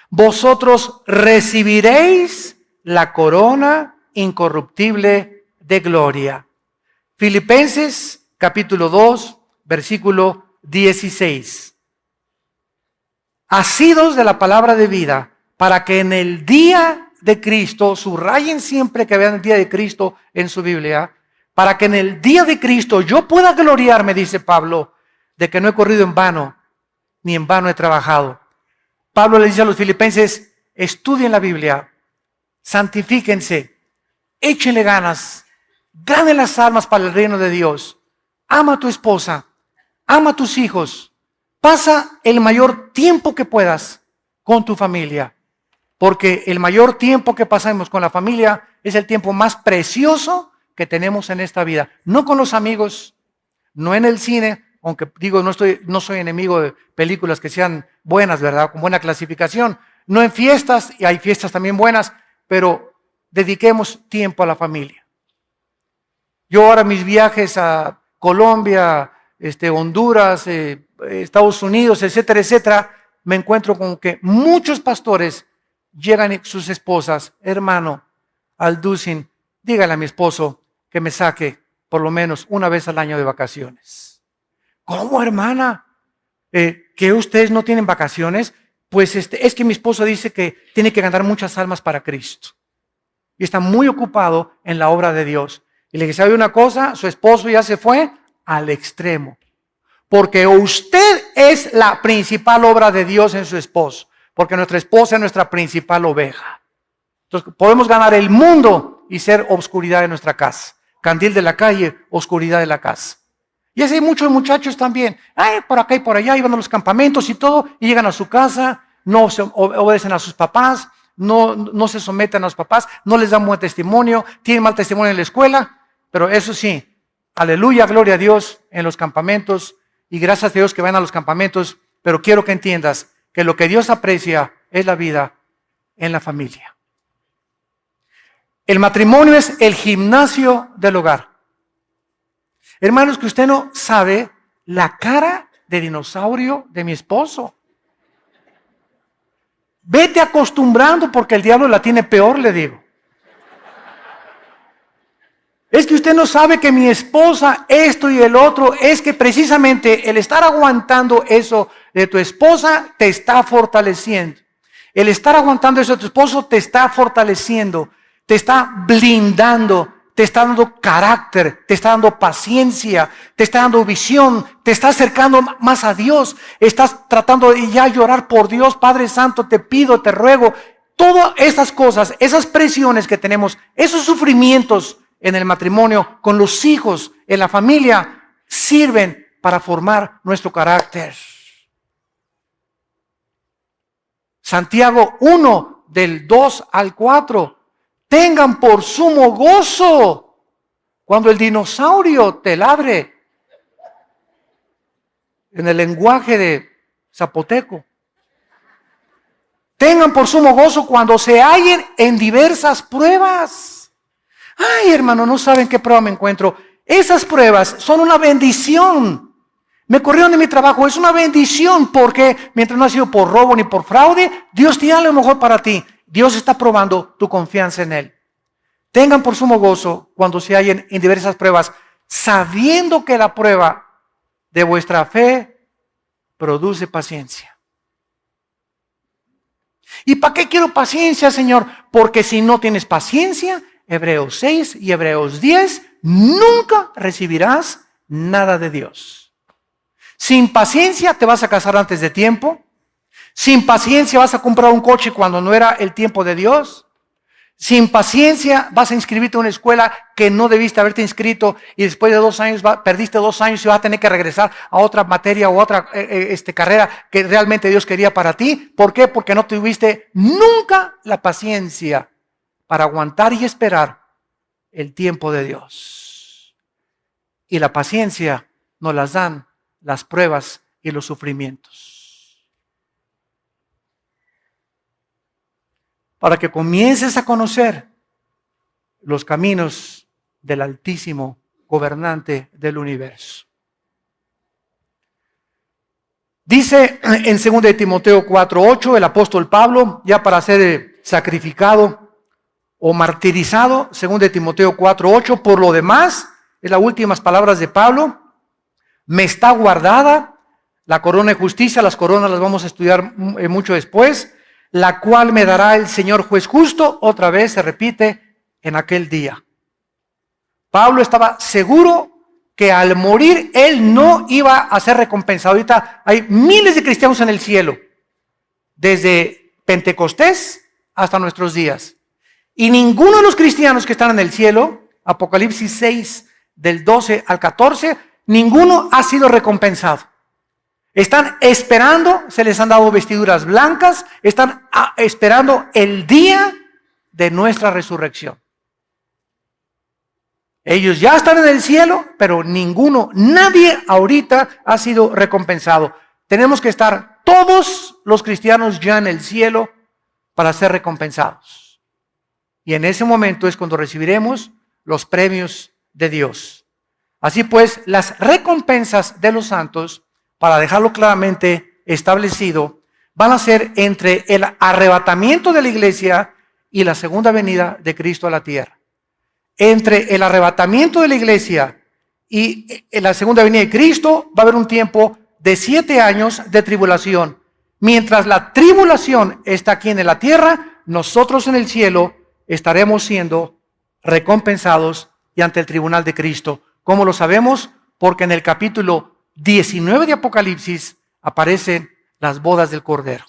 vosotros recibiréis la corona incorruptible de gloria. Filipenses capítulo 2, versículo 16. Asidos de la palabra de vida, para que en el día de Cristo, subrayen siempre que vean el día de Cristo en su Biblia, para que en el día de Cristo yo pueda gloriarme, dice Pablo, de que no he corrido en vano, ni en vano he trabajado. Pablo le dice a los filipenses, estudien la Biblia, santifíquense, échenle ganas, ganen las almas para el reino de Dios. Ama a tu esposa, ama a tus hijos, pasa el mayor tiempo que puedas con tu familia, porque el mayor tiempo que pasamos con la familia es el tiempo más precioso que tenemos en esta vida. No con los amigos, no en el cine, aunque digo, no soy enemigo de películas que sean buenas, ¿verdad? Con buena clasificación. No en fiestas, y hay fiestas también buenas, pero dediquemos tiempo a la familia. Yo ahora mis viajes a Colombia, Honduras, Estados Unidos, etcétera, etcétera, me encuentro con que muchos pastores llegan sus esposas, hermano, Alducin, dígale a mi esposo que me saque por lo menos una vez al año de vacaciones. ¿Cómo, hermana? ¿Que ustedes no tienen vacaciones? Pues es que mi esposo dice que tiene que ganar muchas almas para Cristo. Y está muy ocupado en la obra de Dios. Y le dije, ¿sabe una cosa? Su esposo ya se fue al extremo. Porque usted es la principal obra de Dios en su esposo. Porque nuestra esposa es nuestra principal oveja. Entonces podemos ganar el mundo y ser obscuridad de nuestra casa. Candil de la calle, oscuridad de la casa. Y así hay muchos muchachos también. Por acá y por allá, iban a los campamentos y todo, y llegan a su casa, no se obedecen a sus papás, no se someten a los papás, no les dan buen testimonio, tienen mal testimonio en la escuela, pero eso sí, aleluya, gloria a Dios en los campamentos, y gracias a Dios que van a los campamentos, pero quiero que entiendas que lo que Dios aprecia es la vida en la familia. El matrimonio es el gimnasio del hogar. Hermanos, que usted no sabe la cara de dinosaurio de mi esposo. Vete acostumbrando porque el diablo la tiene peor, le digo. Es que usted no sabe que mi esposa, esto y el otro, es que precisamente el estar aguantando eso de tu esposa te está fortaleciendo. El estar aguantando eso de tu esposo te está fortaleciendo, te está blindando, te está dando carácter, te está dando paciencia, te está dando visión, te está acercando más a Dios, estás tratando de ya llorar por Dios, Padre Santo, te pido, te ruego. Todas esas cosas, esas presiones que tenemos, esos sufrimientos en el matrimonio, con los hijos, en la familia, sirven para formar nuestro carácter. Santiago 1, del 2 al 4. Tengan por sumo gozo cuando el dinosaurio te ladre. En el lenguaje de zapoteco. Tengan por sumo gozo cuando se hallen en diversas pruebas. Ay, hermano, no saben qué prueba me encuentro. Esas pruebas son una bendición. Me corrieron de mi trabajo, es una bendición porque mientras no ha sido por robo ni por fraude, Dios tiene lo mejor para ti. Dios está probando tu confianza en Él. Tengan por sumo gozo cuando se hallen en diversas pruebas, sabiendo que la prueba de vuestra fe produce paciencia. ¿Y para qué quiero paciencia, Señor? Porque si no tienes paciencia, Hebreos 6 y Hebreos 10, nunca recibirás nada de Dios. Sin paciencia te vas a casar antes de tiempo. Sin paciencia vas a comprar un coche cuando no era el tiempo de Dios. Sin paciencia vas a inscribirte a una escuela que no debiste haberte inscrito y después de 2 años perdiste 2 años y vas a tener que regresar a otra materia o otra carrera que realmente Dios quería para ti. ¿Por qué? Porque no tuviste nunca la paciencia para aguantar y esperar el tiempo de Dios. Y la paciencia nos las dan las pruebas y los sufrimientos. Para que comiences a conocer los caminos del Altísimo Gobernante del universo. Dice en 2 Timoteo 4:8 el apóstol Pablo, ya para ser sacrificado o martirizado, 2 Timoteo 4:8, por lo demás, es las últimas palabras de Pablo, me está guardada la corona de justicia, las coronas las vamos a estudiar mucho después, la cual me dará el Señor juez justo, otra vez se repite, en aquel día. Pablo estaba seguro que al morir él no iba a ser recompensado. Ahorita hay miles de cristianos en el cielo, desde Pentecostés hasta nuestros días. Y ninguno de los cristianos que están en el cielo, Apocalipsis 6, del 12 al 14, ninguno ha sido recompensado. Están esperando, se les han dado vestiduras blancas, están esperando el día de nuestra resurrección. Ellos ya están en el cielo, pero nadie ahorita ha sido recompensado. Tenemos que estar todos los cristianos ya en el cielo para ser recompensados. Y en ese momento es cuando recibiremos los premios de Dios. Así pues, las recompensas de los santos, para dejarlo claramente establecido, van a ser entre el arrebatamiento de la iglesia y la segunda venida de Cristo a la tierra. Entre el arrebatamiento de la iglesia y la segunda venida de Cristo va a haber un tiempo de 7 años de tribulación. Mientras la tribulación está aquí en la tierra, nosotros en el cielo estaremos siendo recompensados y ante el tribunal de Cristo. ¿Cómo lo sabemos? Porque en el capítulo 19 de Apocalipsis aparecen las bodas del Cordero.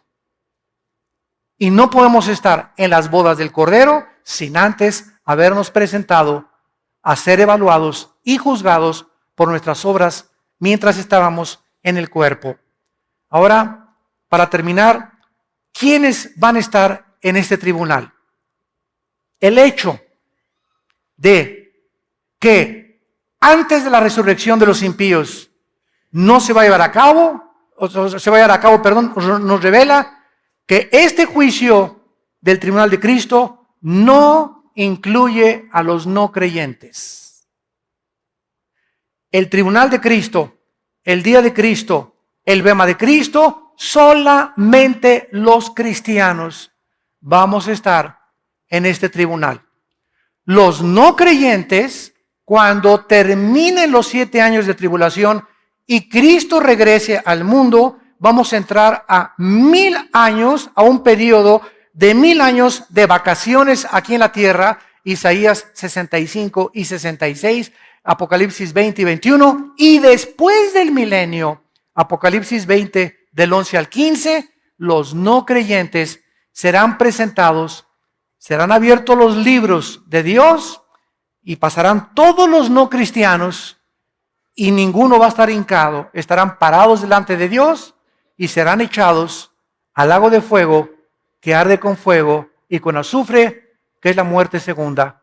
Y no podemos estar en las bodas del Cordero sin antes habernos presentado a ser evaluados y juzgados por nuestras obras mientras estábamos en el cuerpo. Ahora, para terminar, ¿quiénes van a estar en este tribunal? El hecho de que antes de la resurrección de los impíos no se va a llevar a cabo, nos revela que este juicio del tribunal de Cristo no incluye a los no creyentes. El tribunal de Cristo, el día de Cristo, el bema de Cristo, solamente los cristianos vamos a estar en este tribunal. Los no creyentes, cuando terminen los 7 años de tribulación y Cristo regrese al mundo, vamos a entrar a 1000 años, a un periodo de 1000 años de vacaciones aquí en la tierra, Isaías 65 y 66, Apocalipsis 20 y 21, y después del milenio, Apocalipsis 20 del 11 al 15, los no creyentes serán presentados, serán abiertos los libros de Dios y pasarán todos los no cristianos y ninguno va a estar hincado, estarán parados delante de Dios y serán echados al lago de fuego que arde con fuego y con azufre, que es la muerte segunda.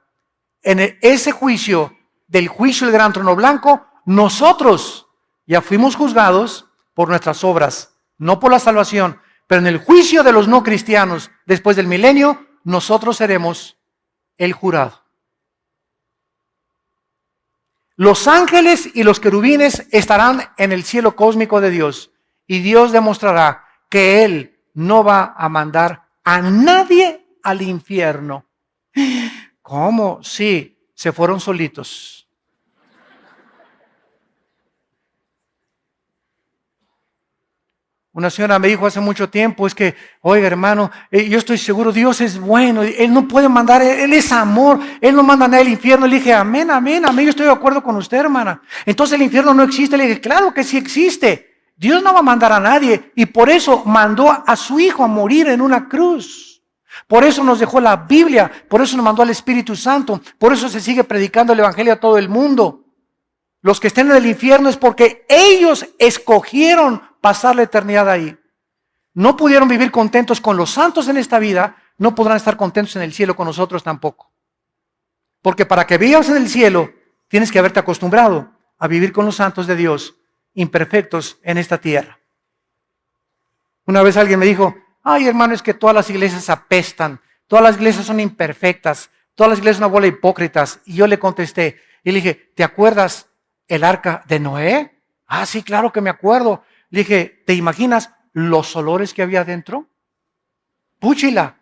En ese juicio, del juicio del gran trono blanco, nosotros ya fuimos juzgados por nuestras obras, no por la salvación, pero en el juicio de los no cristianos después del milenio, nosotros seremos el jurado. Los ángeles y los querubines estarán en el cielo cósmico de Dios y Dios demostrará que Él no va a mandar a nadie al infierno. ¿Cómo? Sí, se fueron solitos. Una señora me dijo hace mucho tiempo, es que, oiga hermano, yo estoy seguro, Dios es bueno, Él no puede mandar, Él es amor, Él no manda a nadie al infierno. Le dije, amén, amén, amén, yo estoy de acuerdo con usted, hermana. Entonces el infierno no existe. Le dije, claro que sí existe. Dios no va a mandar a nadie y por eso mandó a su Hijo a morir en una cruz. Por eso nos dejó la Biblia, por eso nos mandó al Espíritu Santo, por eso se sigue predicando el Evangelio a todo el mundo. Los que estén en el infierno es porque ellos escogieron pasar la eternidad ahí. No pudieron vivir contentos con los santos en esta vida, no podrán estar contentos en el cielo con nosotros tampoco. Porque para que vivas en el cielo, tienes que haberte acostumbrado a vivir con los santos de Dios, imperfectos en esta tierra. Una vez alguien me dijo, ay hermano, es que todas las iglesias apestan, todas las iglesias son imperfectas, todas las iglesias son una bola de hipócritas. Y yo le contesté, y le dije, ¿te acuerdas el arca de Noé? Ah, sí, claro que me acuerdo. Le dije, ¿te imaginas los olores que había dentro? Púchila,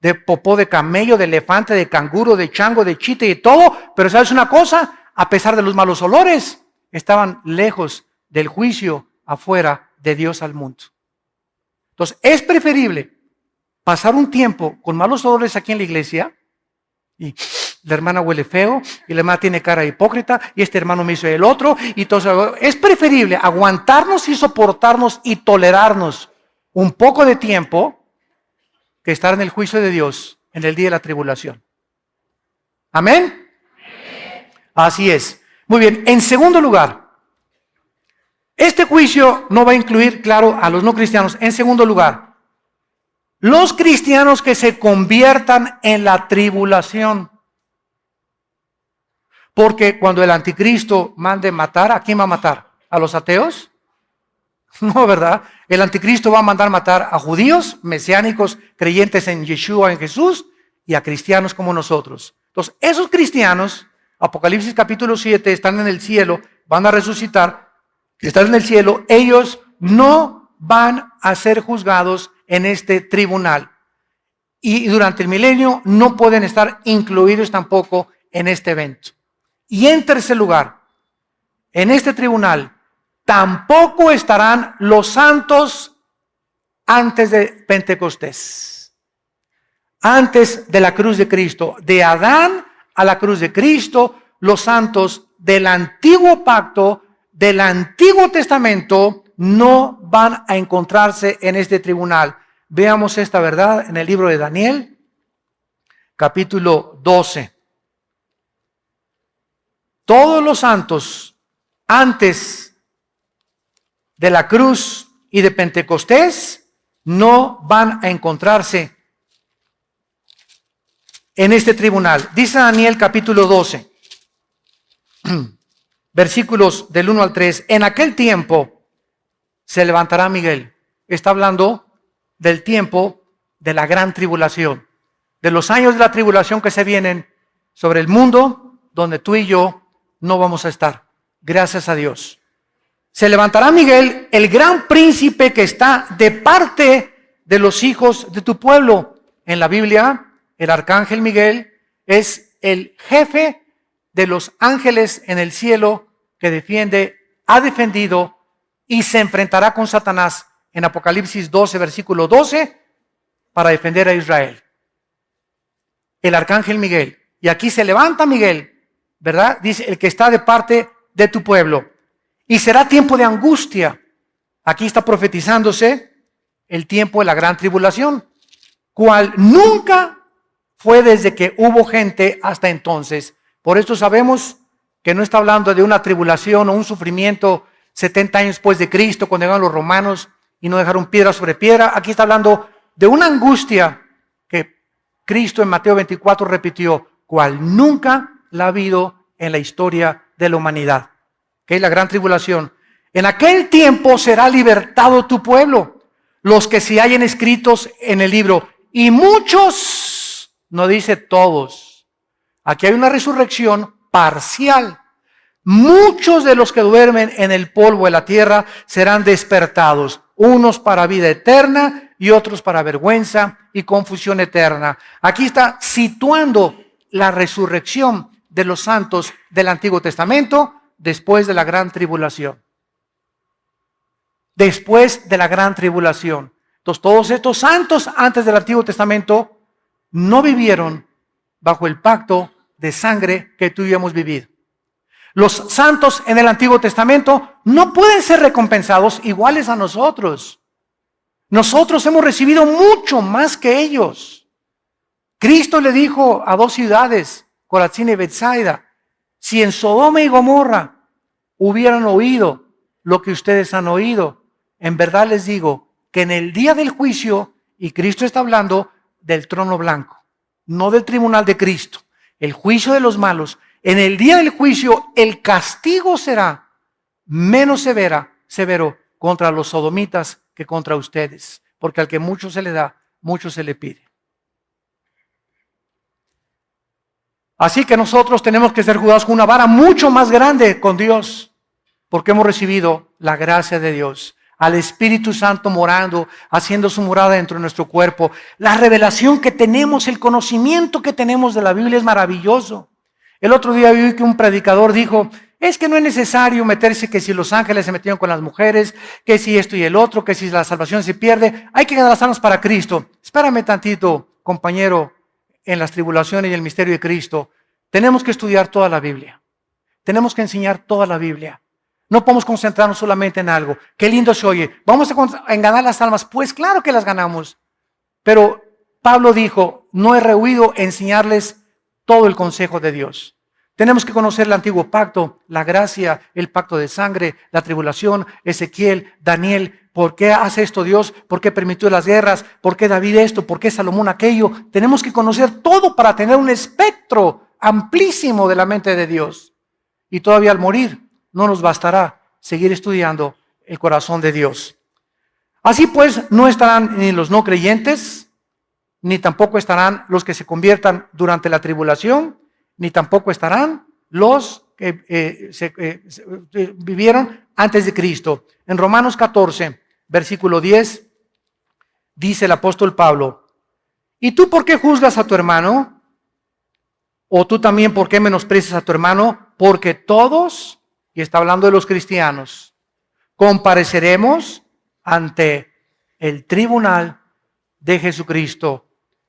de popó de camello, de elefante, de canguro, de chango, de chita y todo. Pero ¿sabes una cosa? A pesar de los malos olores, estaban lejos del juicio afuera de Dios al mundo. Entonces, es preferible pasar un tiempo con malos olores aquí en la iglesia y la hermana huele feo y la hermana tiene cara hipócrita y este hermano me hizo el otro y todo eso. Es preferible aguantarnos y soportarnos y tolerarnos un poco de tiempo que estar en el juicio de Dios en el día de la tribulación. ¿Amén? Así es. Muy bien. En segundo lugar, este juicio no va a incluir, claro, a los no cristianos. En segundo lugar, los cristianos que se conviertan en la tribulación. Porque cuando el anticristo mande matar, ¿a quién va a matar? ¿A los ateos? No, ¿verdad? El anticristo va a mandar matar a judíos, mesiánicos, creyentes en Yeshua, en Jesús, y a cristianos como nosotros. Entonces, esos cristianos, Apocalipsis capítulo 7, están en el cielo, van a resucitar, están en el cielo, ellos no van a ser juzgados en este tribunal. Y durante el milenio no pueden estar incluidos tampoco en este evento. Y en tercer lugar, en este tribunal tampoco estarán los santos antes de Pentecostés, antes de la cruz de Cristo. De Adán a la cruz de Cristo, los santos del antiguo pacto, del Antiguo Testamento, no van a encontrarse en este tribunal. Veamos esta verdad en el libro de Daniel, capítulo 12. Todos los santos antes de la cruz y de Pentecostés no van a encontrarse en este tribunal. Dice Daniel capítulo 12, versículos del 1 al 3. En aquel tiempo se levantará Miguel. Está hablando del tiempo de la gran tribulación, de los años de la tribulación que se vienen sobre el mundo, donde tú y yo no vamos a estar, gracias a Dios. Se levantará Miguel, el gran príncipe que está de parte de los hijos de tu pueblo. En la Biblia, el arcángel Miguel es el jefe de los ángeles en el cielo que defiende, ha defendido y se enfrentará con Satanás en Apocalipsis 12, versículo 12, para defender a Israel. El arcángel Miguel. Y aquí se levanta Miguel, ¿verdad? Dice, el que está de parte de tu pueblo. Y será tiempo de angustia. Aquí está profetizándose el tiempo de la gran tribulación, cual nunca fue desde que hubo gente hasta entonces. Por esto sabemos que no está hablando de una tribulación o un sufrimiento 70 años después de Cristo, cuando llegaron los romanos y no dejaron piedra sobre piedra. Aquí está hablando de una angustia que Cristo en Mateo 24 repitió, cual nunca la ha habido en la historia de la humanidad, que es la gran tribulación. En aquel tiempo será libertado tu pueblo, los que se hallen escritos en el libro. Y muchos, no dice todos, aquí hay una resurrección parcial. Muchos de los que duermen en el polvo de la tierra serán despertados, unos para vida eterna y otros para vergüenza y confusión eterna. Aquí está situando la resurrección de los santos del Antiguo Testamento después de la gran tribulación. después de la gran tribulación. Entonces, todos estos santos antes del Antiguo Testamento no vivieron bajo el pacto de sangre que tú y yo hemos vivido. Los santos en el Antiguo Testamento no pueden ser recompensados iguales a nosotros. Nosotros hemos recibido mucho más que ellos. Cristo le dijo a 2 ciudades, Corazín y Betsaida, si en Sodoma y Gomorra hubieran oído lo que ustedes han oído, en verdad les digo que en el día del juicio, y Cristo está hablando del trono blanco, no del tribunal de Cristo, el juicio de los malos, en el día del juicio el castigo será menos severo contra los sodomitas que contra ustedes, porque al que mucho se le da, mucho se le pide. Así que nosotros tenemos que ser juzgados con una vara mucho más grande con Dios, porque hemos recibido la gracia de Dios, al Espíritu Santo morando, haciendo su morada dentro de nuestro cuerpo. La revelación que tenemos, el conocimiento que tenemos de la Biblia es maravilloso. El otro día vi que un predicador dijo, es que no es necesario meterse que si los ángeles se metieron con las mujeres, que si esto y el otro, que si la salvación se pierde, hay que ganar las almas para Cristo. Espérame tantito, compañero, en las tribulaciones y el misterio de Cristo. Tenemos que estudiar toda la Biblia. Tenemos que enseñar toda la Biblia. No podemos concentrarnos solamente en algo. Qué lindo se oye. ¿Vamos a ganar las almas? Pues claro que las ganamos. Pero Pablo dijo, no he rehuido enseñarles todo el consejo de Dios. Tenemos que conocer el antiguo pacto, la gracia, el pacto de sangre, la tribulación, Ezequiel, Daniel. ¿Por qué hace esto Dios? ¿Por qué permitió las guerras? ¿Por qué David esto? ¿Por qué Salomón aquello? Tenemos que conocer todo para tener un espectro amplísimo de la mente de Dios. Y todavía al morir no nos bastará seguir estudiando el corazón de Dios. Así pues, no estarán ni los no creyentes, ni tampoco estarán los que se conviertan durante la tribulación, ni tampoco estarán los que vivieron antes de Cristo. En Romanos 14, versículo 10, dice el apóstol Pablo, ¿y tú por qué juzgas a tu hermano? ¿O tú también por qué menosprecias a tu hermano? Porque todos, y está hablando de los cristianos, compareceremos ante el tribunal de Jesucristo.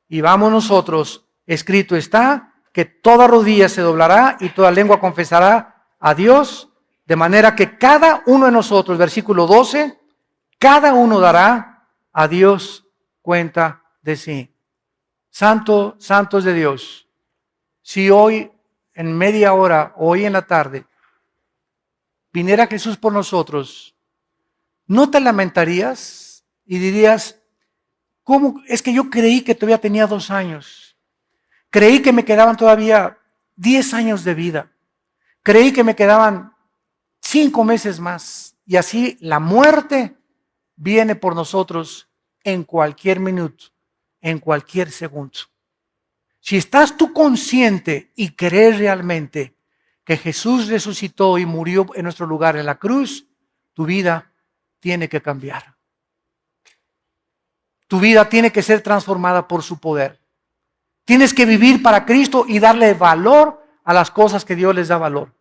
Y vamos nosotros, escrito está, que toda rodilla se doblará y toda lengua confesará a Dios, de manera que cada uno de nosotros, versículo 12, cada uno dará a Dios cuenta de sí. Santo, santos de Dios, si hoy en media hora, hoy en la tarde, viniera Jesús por nosotros, ¿no te lamentarías y dirías, ¿cómo? Es que yo creí que todavía tenía 2 años. Creí que me quedaban todavía 10 años de vida. Creí que me quedaban 5 meses más. Y así la muerte viene por nosotros en cualquier minuto, en cualquier segundo. Si estás tú consciente y crees realmente que Jesús resucitó y murió en nuestro lugar en la cruz, tu vida tiene que cambiar. Tu vida tiene que ser transformada por su poder. Tienes que vivir para Cristo y darle valor a las cosas que Dios les da valor.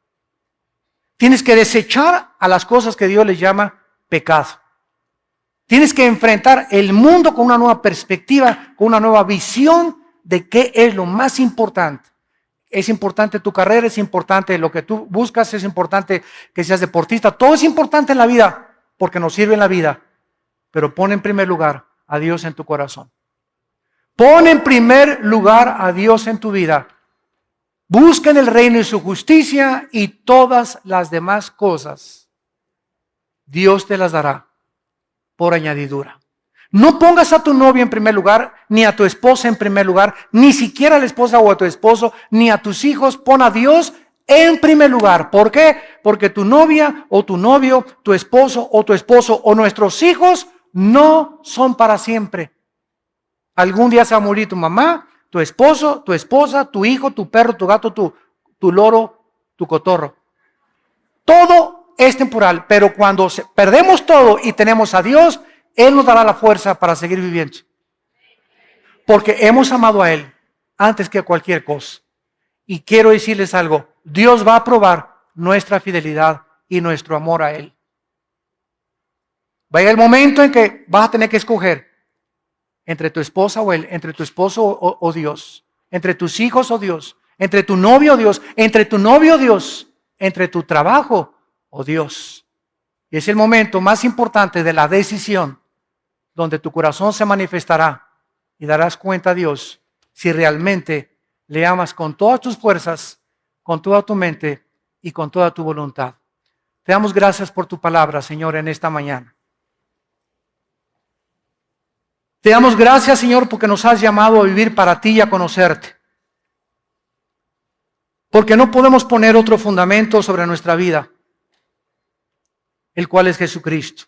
Tienes que desechar a las cosas que Dios les llama pecado. Tienes que enfrentar el mundo con una nueva perspectiva, con una nueva visión de qué es lo más importante. Es importante tu carrera, es importante lo que tú buscas, es importante que seas deportista. Todo es importante en la vida porque nos sirve en la vida. Pero pon en primer lugar a Dios en tu corazón. Pon en primer lugar a Dios en tu vida. Busca en el reino y su justicia y todas las demás cosas Dios te las dará por añadidura. No pongas a tu novia en primer lugar, ni a tu esposa en primer lugar, ni siquiera a la esposa o a tu esposo, ni a tus hijos. Pon a Dios en primer lugar. ¿Por qué? Porque tu novia o tu novio, tu esposo o nuestros hijos no son para siempre. Algún día se va a morir tu mamá, tu esposo, tu esposa, tu hijo, tu perro, tu gato, tu loro, tu cotorro. Todo es temporal, pero cuando perdemos todo y tenemos a Dios, Él nos dará la fuerza para seguir viviendo. Porque hemos amado a Él antes que a cualquier cosa. Y quiero decirles algo, Dios va a probar nuestra fidelidad y nuestro amor a Él. Va a llegar el momento en que vas a tener que escoger entre tu esposa o él, entre tu esposo o Dios, entre tus hijos o Dios, entre tu novio o Dios, entre tu novio o Dios, entre tu trabajo o Dios. Y es el momento más importante de la decisión, donde tu corazón se manifestará y darás cuenta a Dios si realmente le amas con todas tus fuerzas, con toda tu mente y con toda tu voluntad. Te damos gracias por tu palabra, Señor, en esta mañana. Te damos gracias, Señor, porque nos has llamado a vivir para ti y a conocerte. Porque no podemos poner otro fundamento sobre nuestra vida, el cual es Jesucristo.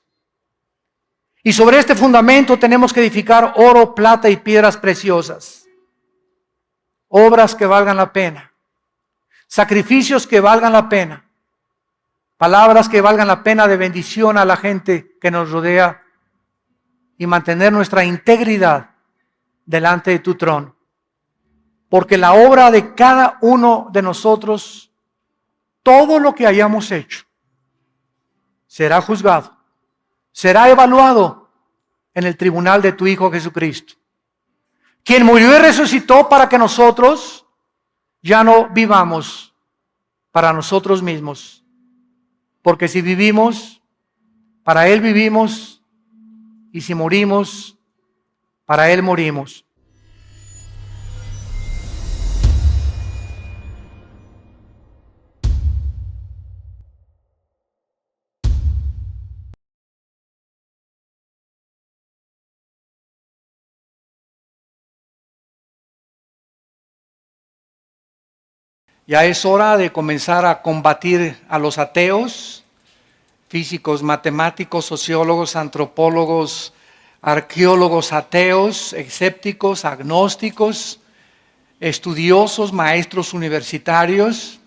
Y sobre este fundamento tenemos que edificar oro, plata y piedras preciosas. Obras que valgan la pena. Sacrificios que valgan la pena. Palabras que valgan la pena de bendición a la gente que nos rodea. Y mantener nuestra integridad delante de tu trono. Porque la obra de cada uno de nosotros, todo lo que hayamos hecho, será juzgado, será evaluado en el tribunal de tu Hijo Jesucristo, quien murió y resucitó para que nosotros ya no vivamos para nosotros mismos. Porque si vivimos, para Él vivimos. Y si morimos, para Él morimos. Ya es hora de comenzar a combatir a los ateos, físicos, matemáticos, sociólogos, antropólogos, arqueólogos ateos, escépticos, agnósticos, estudiosos, maestros universitarios.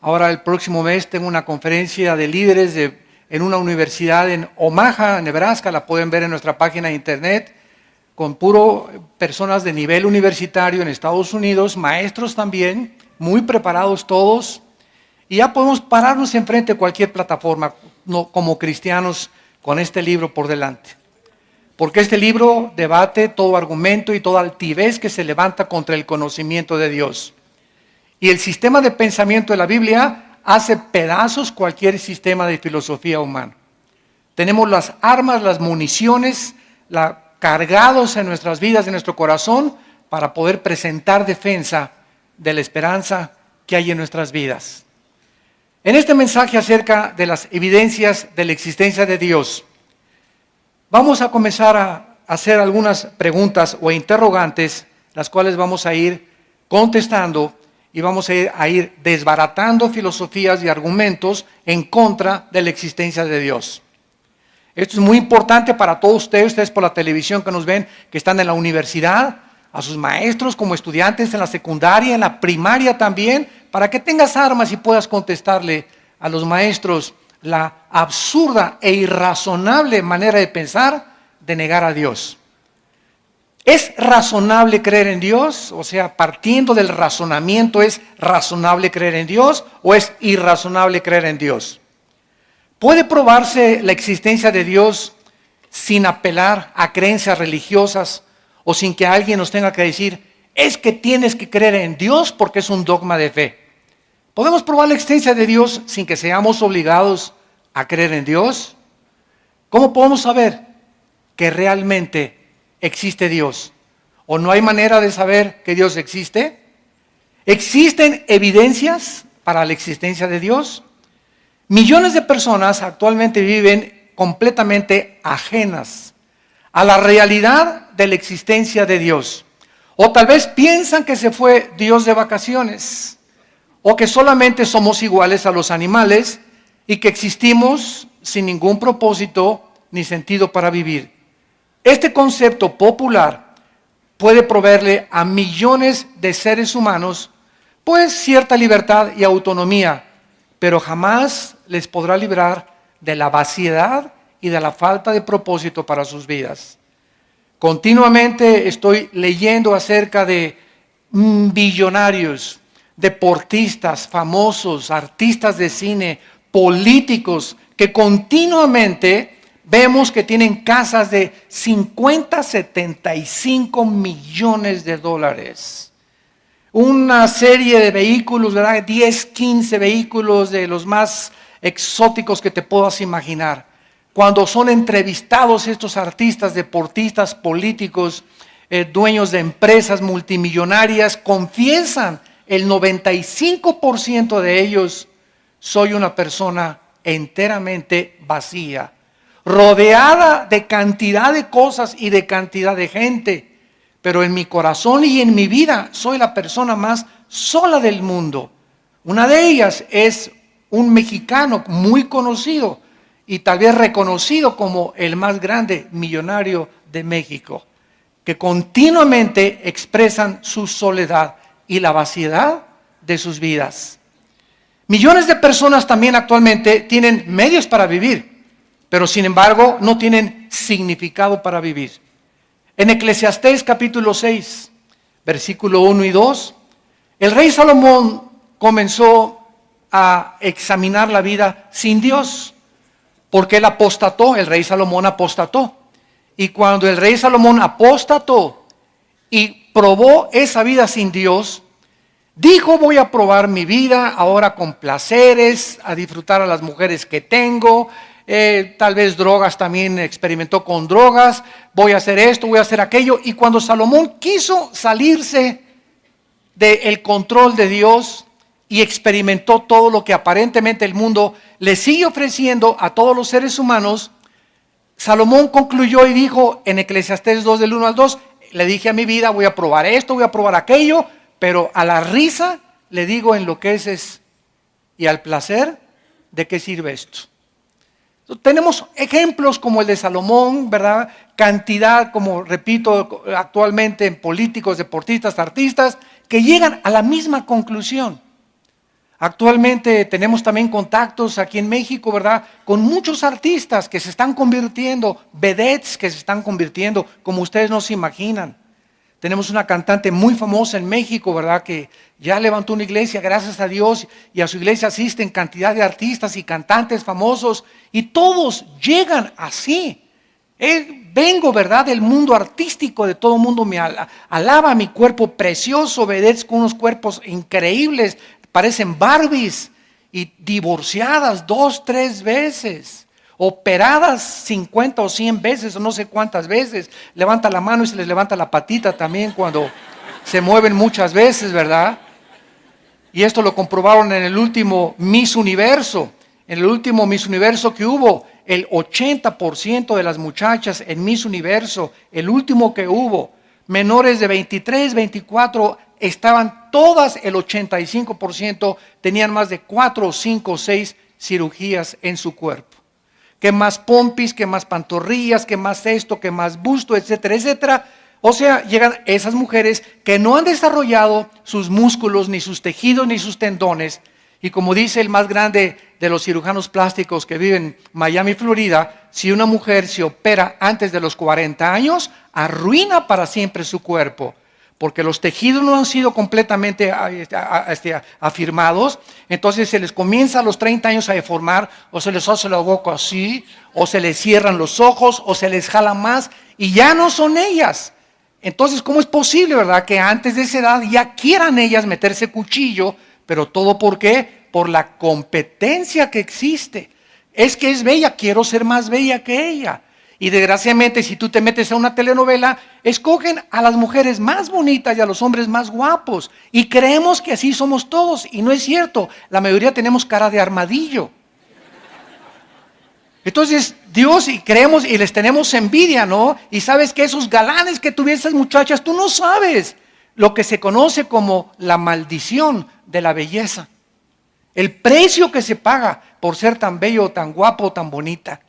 Ahora el próximo mes tengo una conferencia de líderes en una universidad en Omaha, Nebraska, la pueden ver en nuestra página de internet, con puro personas de nivel universitario en Estados Unidos, maestros también, muy preparados todos. Y ya podemos pararnos enfrente de cualquier plataforma como cristianos con este libro por delante. Porque este libro debate todo argumento y toda altivez que se levanta contra el conocimiento de Dios. Y el sistema de pensamiento de la Biblia hace pedazos cualquier sistema de filosofía humana. Tenemos las armas, las municiones, cargados en nuestras vidas, en nuestro corazón, para poder presentar defensa de la esperanza que hay en nuestras vidas. En este mensaje acerca de las evidencias de la existencia de Dios, vamos a comenzar a hacer algunas preguntas o interrogantes, las cuales vamos a ir contestando y vamos a ir desbaratando filosofías y argumentos en contra de la existencia de Dios. Esto es muy importante para todos ustedes por la televisión que nos ven, que están en la universidad, a sus maestros como estudiantes en la secundaria, en la primaria también, para que tengas armas y puedas contestarle a los maestros la absurda e irrazonable manera de pensar de negar a Dios. ¿Es razonable creer en Dios? O sea, partiendo del razonamiento, ¿es razonable creer en Dios o es irrazonable creer en Dios? ¿Puede probarse la existencia de Dios sin apelar a creencias religiosas o sin que alguien nos tenga que decir, es que tienes que creer en Dios porque es un dogma de fe? ¿Podemos probar la existencia de Dios sin que seamos obligados a creer en Dios? ¿Cómo podemos saber que realmente existe Dios? ¿O no hay manera de saber que Dios existe? ¿Existen evidencias para la existencia de Dios? Millones de personas actualmente viven completamente ajenas a la realidad de la existencia de Dios. O tal vez piensan que se fue Dios de vacaciones, o que solamente somos iguales a los animales y que existimos sin ningún propósito ni sentido para vivir. Este concepto popular puede proveerle a millones de seres humanos pues cierta libertad y autonomía, pero jamás les podrá librar de la vaciedad y de la falta de propósito para sus vidas. Continuamente estoy leyendo acerca de billonarios, deportistas famosos, artistas de cine, políticos que continuamente vemos que tienen casas de 50, 75 millones de dólares. Una serie de vehículos, ¿verdad? 10, 15 vehículos de los más exóticos que te puedas imaginar. Cuando son entrevistados estos artistas, deportistas, políticos, dueños de empresas multimillonarias, confiesan el 95% de ellos: soy una persona enteramente vacía, rodeada de cantidad de cosas y de cantidad de gente, pero en mi corazón y en mi vida soy la persona más sola del mundo. Una de ellas es un mexicano muy conocido y tal vez reconocido como el más grande millonario de México, que continuamente expresan su soledad y la vaciedad de sus vidas. Millones de personas también actualmente tienen medios para vivir, pero sin embargo no tienen significado para vivir. En Eclesiastés capítulo 6, versículo 1 y 2, el rey Salomón comenzó a examinar la vida sin Dios, porque él apostató, el rey Salomón apostató. Y cuando el rey Salomón apostató y probó esa vida sin Dios, dijo: voy a probar mi vida ahora con placeres, a disfrutar a las mujeres que tengo, tal vez drogas, también experimentó con drogas, voy a hacer esto, voy a hacer aquello. Y cuando Salomón quiso salirse del control de Dios y experimentó todo lo que aparentemente el mundo le sigue ofreciendo a todos los seres humanos, Salomón concluyó y dijo en Eclesiastés 2 del 1 al 2, le dije a mi vida: voy a probar esto, voy a probar aquello, pero a la risa le digo: enloqueces, y al placer, ¿de qué sirve esto? Entonces, tenemos ejemplos como el de Salomón, ¿verdad? Cantidad, como repito, actualmente en políticos, deportistas, artistas, que llegan a la misma conclusión. Actualmente tenemos también contactos aquí en México, ¿verdad?, con muchos artistas que se están convirtiendo, vedettes que se están convirtiendo, como ustedes no se imaginan. Tenemos una cantante muy famosa en México, ¿verdad?, que ya levantó una iglesia, gracias a Dios, y a su iglesia asisten cantidad de artistas y cantantes famosos, y todos llegan así. Vengo, ¿verdad?, del mundo artístico, de todo el mundo me alaba mi cuerpo precioso, vedettes con unos cuerpos increíbles, parecen Barbies, y divorciadas 2, 3 veces, operadas 50 o 100 veces, o no sé cuántas veces. Levanta la mano y se les levanta la patita también cuando se mueven muchas veces, ¿verdad? Y esto lo comprobaron en el último Miss Universo. En el último Miss Universo que hubo, el 80% de las muchachas en Miss Universo, el último que hubo, menores de 23, 24, estaban todas, el 85%, tenían más de 4, 5, 6 cirugías en su cuerpo. Que más pompis, que más pantorrillas, que más esto, que más busto, etcétera, etcétera. O sea, llegan esas mujeres que no han desarrollado sus músculos, ni sus tejidos, ni sus tendones. Y como dice el más grande de los cirujanos plásticos que vive en Miami, Florida, si una mujer se opera antes de los 40 años, arruina para siempre su cuerpo, porque los tejidos no han sido completamente afirmados. Entonces se les comienza a los 30 años a deformar, o se les hace la boca así, o se les cierran los ojos, o se les jala más, y ya no son ellas. Entonces, ¿cómo es posible, verdad, que antes de esa edad ya quieran ellas meterse cuchillo? Pero todo, ¿por qué? Por la competencia que existe. Es que es bella, quiero ser más bella que ella. Y desgraciadamente, si tú te metes a una telenovela, escogen a las mujeres más bonitas y a los hombres más guapos. Y creemos que así somos todos. Y no es cierto. La mayoría tenemos cara de armadillo. Entonces, Dios, y creemos y les tenemos envidia, ¿no? Y sabes que esos galanes que tuvieron esas muchachas, tú no sabes lo que se conoce como la maldición de la belleza. El precio que se paga por ser tan bello, tan guapo, tan bonita.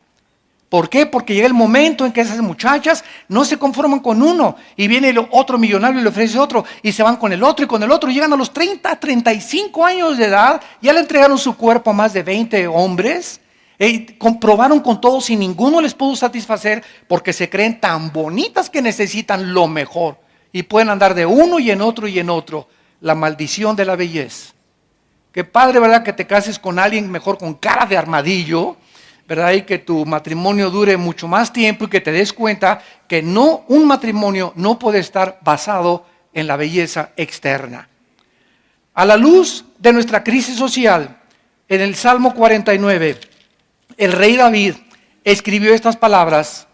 ¿Por qué? Porque llega el momento en que esas muchachas no se conforman con uno, y viene el otro millonario y le ofrece otro, y se van con el otro y con el otro, y llegan a los 30, 35 años de edad, ya le entregaron su cuerpo a más de 20 hombres, comprobaron con todos y ninguno les pudo satisfacer, porque se creen tan bonitas que necesitan lo mejor, y pueden andar de uno y en otro y en otro. La maldición de la belleza. Qué padre, ¿verdad?, que te cases con alguien mejor con cara de armadillo, ¿verdad? Y que tu matrimonio dure mucho más tiempo y que te des cuenta que un matrimonio no puede estar basado en la belleza externa. A la luz de nuestra crisis social, en el Salmo 49, el rey David escribió estas palabras.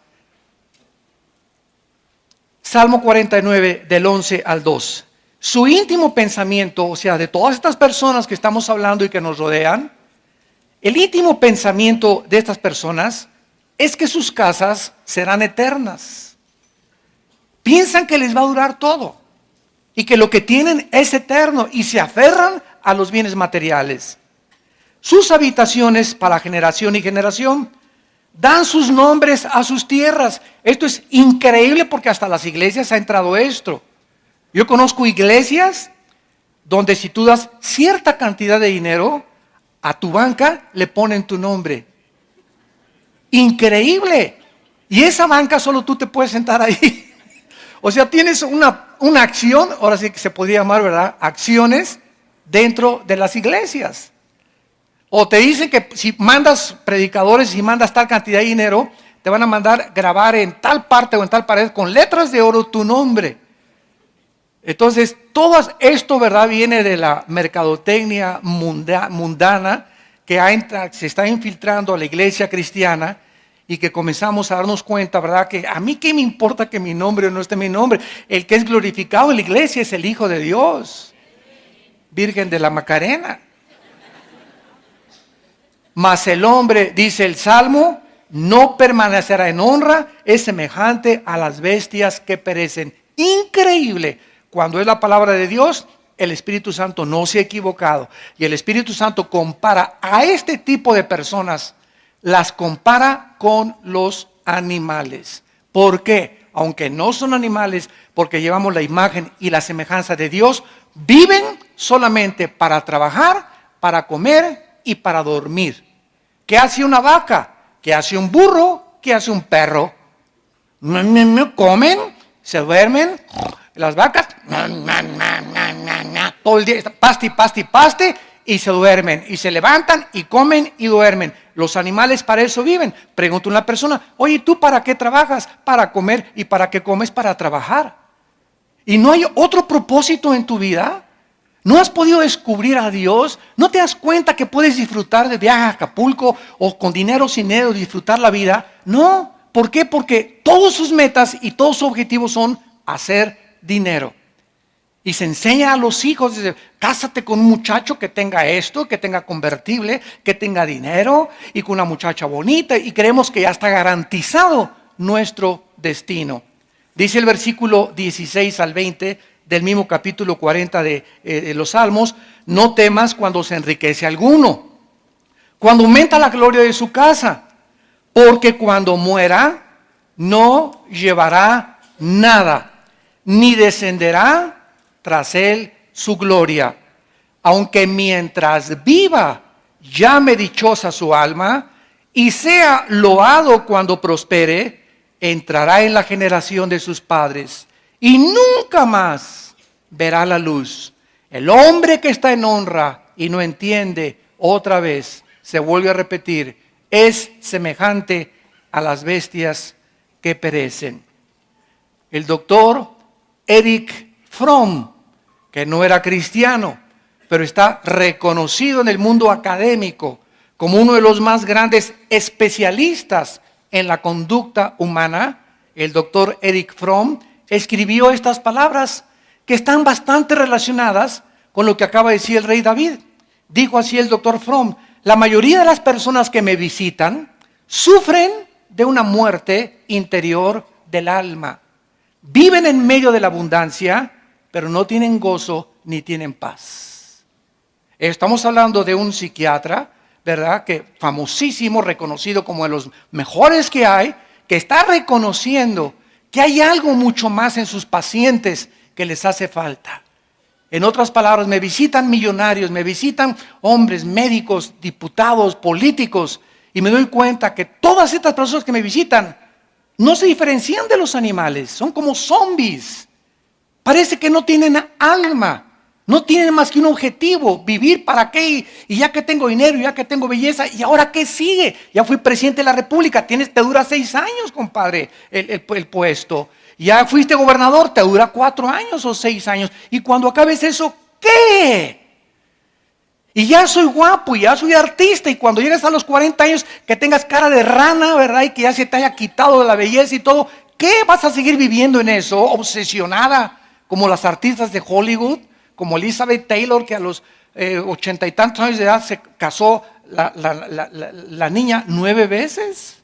Salmo 49, del 11 al 2. Su íntimo pensamiento, o sea, de todas estas personas que estamos hablando y que nos rodean, el íntimo pensamiento de estas personas es que sus casas serán eternas. Piensan que les va a durar todo y que lo que tienen es eterno y se aferran a los bienes materiales. Sus habitaciones para generación y generación dan sus nombres a sus tierras. Esto es increíble porque hasta las iglesias ha entrado esto. Yo conozco iglesias donde si tú das cierta cantidad de dinero, a tu banca le ponen tu nombre. Increíble. Y esa banca solo tú te puedes sentar ahí. O sea, tienes una acción, ahora sí que se podría llamar, ¿verdad? Acciones dentro de las iglesias. O te dicen que si mandas predicadores y mandas tal cantidad de dinero, te van a mandar grabar en tal parte o en tal pared con letras de oro tu nombre. Entonces, todo esto, ¿verdad?, viene de la mercadotecnia mundana que se está infiltrando a la iglesia cristiana y que comenzamos a darnos cuenta, ¿verdad?, que a mí qué me importa que mi nombre o no esté mi nombre. El que es glorificado en la iglesia es el Hijo de Dios, Virgen de la Macarena. Mas el hombre, dice el Salmo, no permanecerá en honra, es semejante a las bestias que perecen. Increíble. Cuando es la palabra de Dios, el Espíritu Santo no se ha equivocado. Y el Espíritu Santo compara a este tipo de personas, las compara con los animales. ¿Por qué? Aunque no son animales, porque llevamos la imagen y la semejanza de Dios, viven solamente para trabajar, para comer y para dormir. ¿Qué hace una vaca? ¿Qué hace un burro? ¿Qué hace un perro? Comen, se duermen. Las vacas, todo el día, paste, y se duermen, y se levantan, y comen, y duermen. Los animales para eso viven. Pregunta una persona, oye, ¿tú para qué trabajas? Para comer, ¿y para qué comes? Para trabajar. ¿Y no hay otro propósito en tu vida? ¿No has podido descubrir a Dios? ¿No te das cuenta que puedes disfrutar de viaje a Acapulco, o con dinero o sin dinero disfrutar la vida? No. ¿Por qué? Porque todas sus metas y todos sus objetivos son hacer dinero. Y se enseña a los hijos, dice, cásate con un muchacho que tenga esto, que tenga convertible, que tenga dinero y con una muchacha bonita, y creemos que ya está garantizado nuestro destino. Dice el versículo 16 al 20 del mismo capítulo 40 de los Salmos, no temas cuando se enriquece alguno, cuando aumenta la gloria de su casa, porque cuando muera no llevará nada, ni descenderá tras él su gloria. Aunque mientras viva, llame dichosa su alma, y sea loado cuando prospere, entrará en la generación de sus padres, y nunca más verá la luz. El hombre que está en honra y no entiende, otra vez se vuelve a repetir, es semejante a las bestias que perecen. El doctor Erich Fromm, que no era cristiano, pero está reconocido en el mundo académico como uno de los más grandes especialistas en la conducta humana, el doctor Erich Fromm escribió estas palabras que están bastante relacionadas con lo que acaba de decir el rey David. Dijo así el doctor Fromm, la mayoría de las personas que me visitan sufren de una muerte interior del alma. Viven en medio de la abundancia, pero no tienen gozo ni tienen paz. Estamos hablando de un psiquiatra, ¿verdad?, que famosísimo, reconocido como de los mejores que hay, que está reconociendo que hay algo mucho más en sus pacientes que les hace falta. En otras palabras, me visitan millonarios, me visitan hombres, médicos, diputados, políticos, y me doy cuenta que todas estas personas que me visitan no se diferencian de los animales, son como zombies. Parece que no tienen alma. No tienen más que un objetivo, vivir para qué, y ya que tengo dinero, ya que tengo belleza, ¿y ahora qué sigue? Ya fui presidente de la República, te dura 6 años, compadre, el puesto. Ya fuiste gobernador, te dura 4 años o 6 años. Y cuando acabes eso, ¿qué? Y ya soy guapo, y ya soy artista, y cuando llegues a los 40 años, que tengas cara de rana, ¿verdad? Y que ya se te haya quitado de la belleza y todo, ¿qué? ¿Vas a seguir viviendo en eso, obsesionada, como las artistas de Hollywood? Como Elizabeth Taylor, que a los 80 y tantos años de edad se casó la niña 9 veces.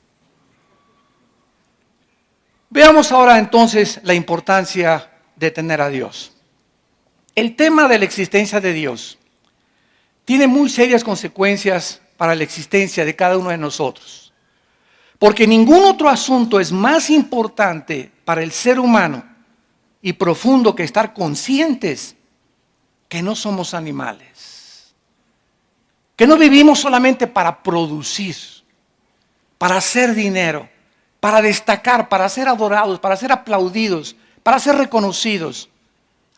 Veamos ahora entonces la importancia de tener a Dios. El tema de la existencia de Dios tiene muy serias consecuencias para la existencia de cada uno de nosotros. Porque ningún otro asunto es más importante para el ser humano y profundo que estar conscientes que no somos animales, que no vivimos solamente para producir, para hacer dinero, para destacar, para ser adorados, para ser aplaudidos, para ser reconocidos.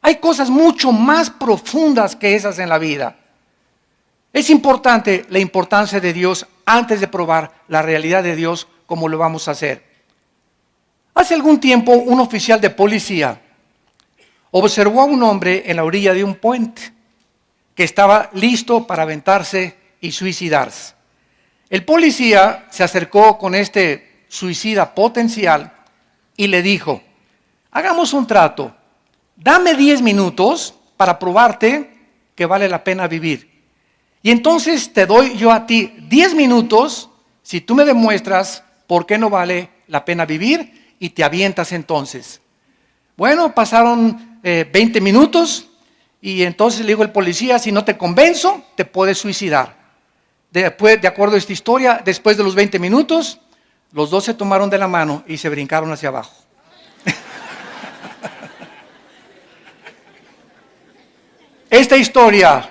Hay cosas mucho más profundas que esas en la vida. Es importante la importancia de Dios antes de probar la realidad de Dios como lo vamos a hacer. Hace algún tiempo un oficial de policía observó a un hombre en la orilla de un puente que estaba listo para aventarse y suicidarse. El policía se acercó con este suicida potencial y le dijo: hagamos un trato, dame 10 minutos para probarte que vale la pena vivir. Y entonces te doy yo a ti 10 minutos si tú me demuestras por qué no vale la pena vivir, y te avientas entonces. Bueno, pasaron 20 minutos y entonces le dijo el policía: si no te convenzo, te puedes suicidar. Después, de acuerdo a esta historia, después de los 20 minutos, los dos se tomaron de la mano y se brincaron hacia abajo. Esta historia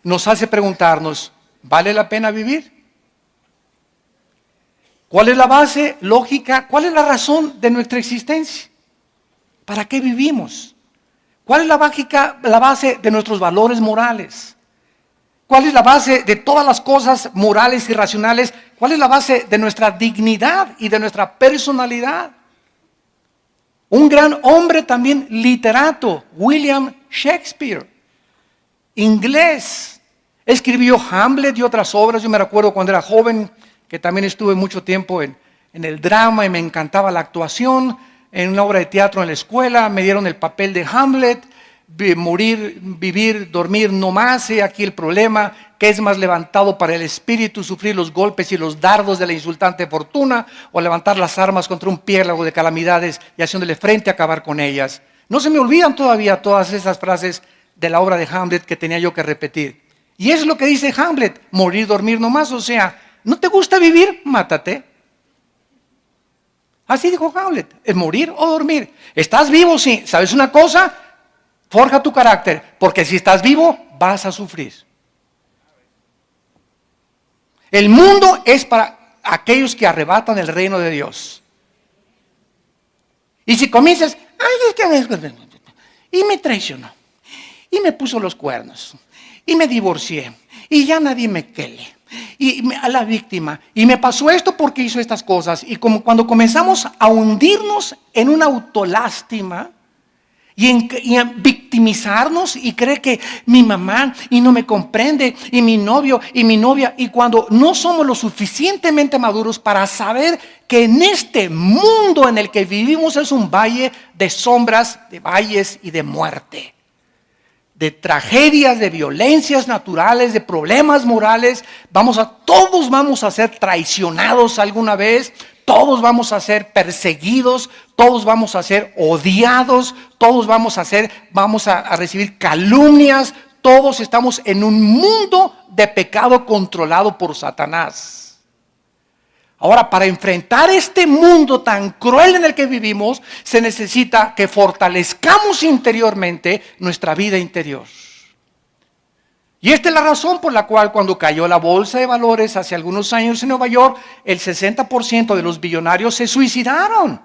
nos hace preguntarnos: ¿vale la pena vivir? ¿Cuál es la base lógica? ¿Cuál es la razón de nuestra existencia? ¿Para qué vivimos? ¿Cuál es la base de nuestros valores morales? ¿Cuál es la base de todas las cosas morales y racionales? ¿Cuál es la base de nuestra dignidad y de nuestra personalidad? Un gran hombre también literato, William Shakespeare, inglés, escribió Hamlet y otras obras. Yo me recuerdo cuando era joven que también estuve mucho tiempo en el drama y me encantaba la actuación. En una obra de teatro en la escuela me dieron el papel de Hamlet: morir, vivir, dormir no más. Y aquí el problema: ¿qué es más levantado para el espíritu, sufrir los golpes y los dardos de la insultante fortuna, o levantar las armas contra un piélago de calamidades y haciéndole frente a acabar con ellas? No se me olvidan todavía todas esas frases de la obra de Hamlet que tenía yo que repetir. Y es lo que dice Hamlet: morir, dormir no más. O sea, ¿no te gusta vivir? Mátate. Así dijo Hamlet: es morir o dormir. ¿Estás vivo? Sí. ¿Sabes una cosa? Forja tu carácter, porque si estás vivo vas a sufrir. El mundo es para aquellos que arrebatan el reino de Dios. Y si comienzas: ay, es que y me traicionó, y me puso los cuernos, y me divorcié, y ya nadie me quiere, y a la víctima, y me pasó esto porque hizo estas cosas. Y como cuando comenzamos a hundirnos en una autolástima y en victimizarnos y creer que mi mamá y no me comprende, y mi novio y mi novia, y cuando no somos lo suficientemente maduros para saber que en este mundo en el que vivimos es un valle de sombras, de valles y de muerte, de tragedias, de violencias naturales, de problemas morales. Todos vamos a ser traicionados alguna vez, todos vamos a ser perseguidos, todos vamos a ser odiados, todos vamos a recibir calumnias. Todos estamos en un mundo de pecado controlado por Satanás. Ahora, para enfrentar este mundo tan cruel en el que vivimos, se necesita que fortalezcamos interiormente nuestra vida interior. Y esta es la razón por la cual cuando cayó la bolsa de valores hace algunos años en Nueva York, el 60% de los billonarios se suicidaron.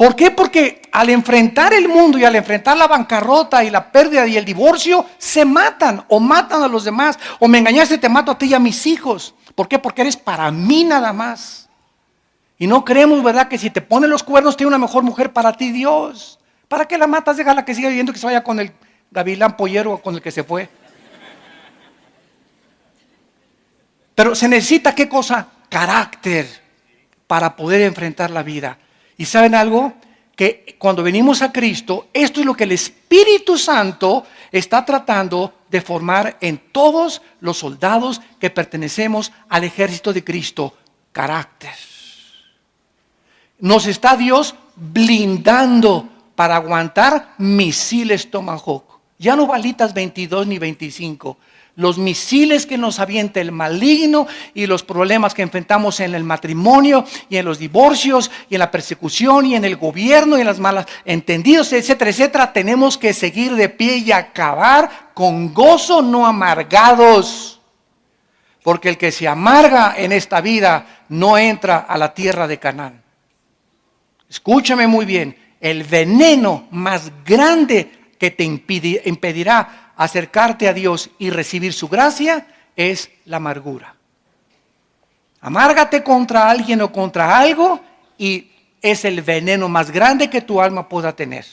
¿Por qué? Porque al enfrentar el mundo y al enfrentar la bancarrota y la pérdida y el divorcio, se matan o matan a los demás. O me engañaste, te mato a ti y a mis hijos. ¿Por qué? Porque eres para mí nada más. Y no creemos, ¿verdad?, que si te ponen los cuernos tiene una mejor mujer para ti, Dios. ¿Para qué la matas? Déjala que siga viviendo, que se vaya con el gavilán pollero o con el que se fue. Pero se necesita, ¿qué cosa? Carácter para poder enfrentar la vida. ¿Y saben algo? Que cuando venimos a Cristo, esto es lo que el Espíritu Santo está tratando de formar en todos los soldados que pertenecemos al ejército de Cristo. Carácter. Nos está Dios blindando para aguantar misiles Tomahawk. Ya no balitas 22 ni 25. Los misiles que nos avienta el maligno y los problemas que enfrentamos en el matrimonio y en los divorcios y en la persecución y en el gobierno y en las malas entendidos, etcétera, etcétera. Tenemos que seguir de pie y acabar con gozo, no amargados. Porque el que se amarga en esta vida no entra a la tierra de Canaán. Escúchame muy bien, el veneno más grande que te impedirá acercarte a Dios y recibir su gracia es la amargura. Amárgate contra alguien o contra algo y es el veneno más grande que tu alma pueda tener.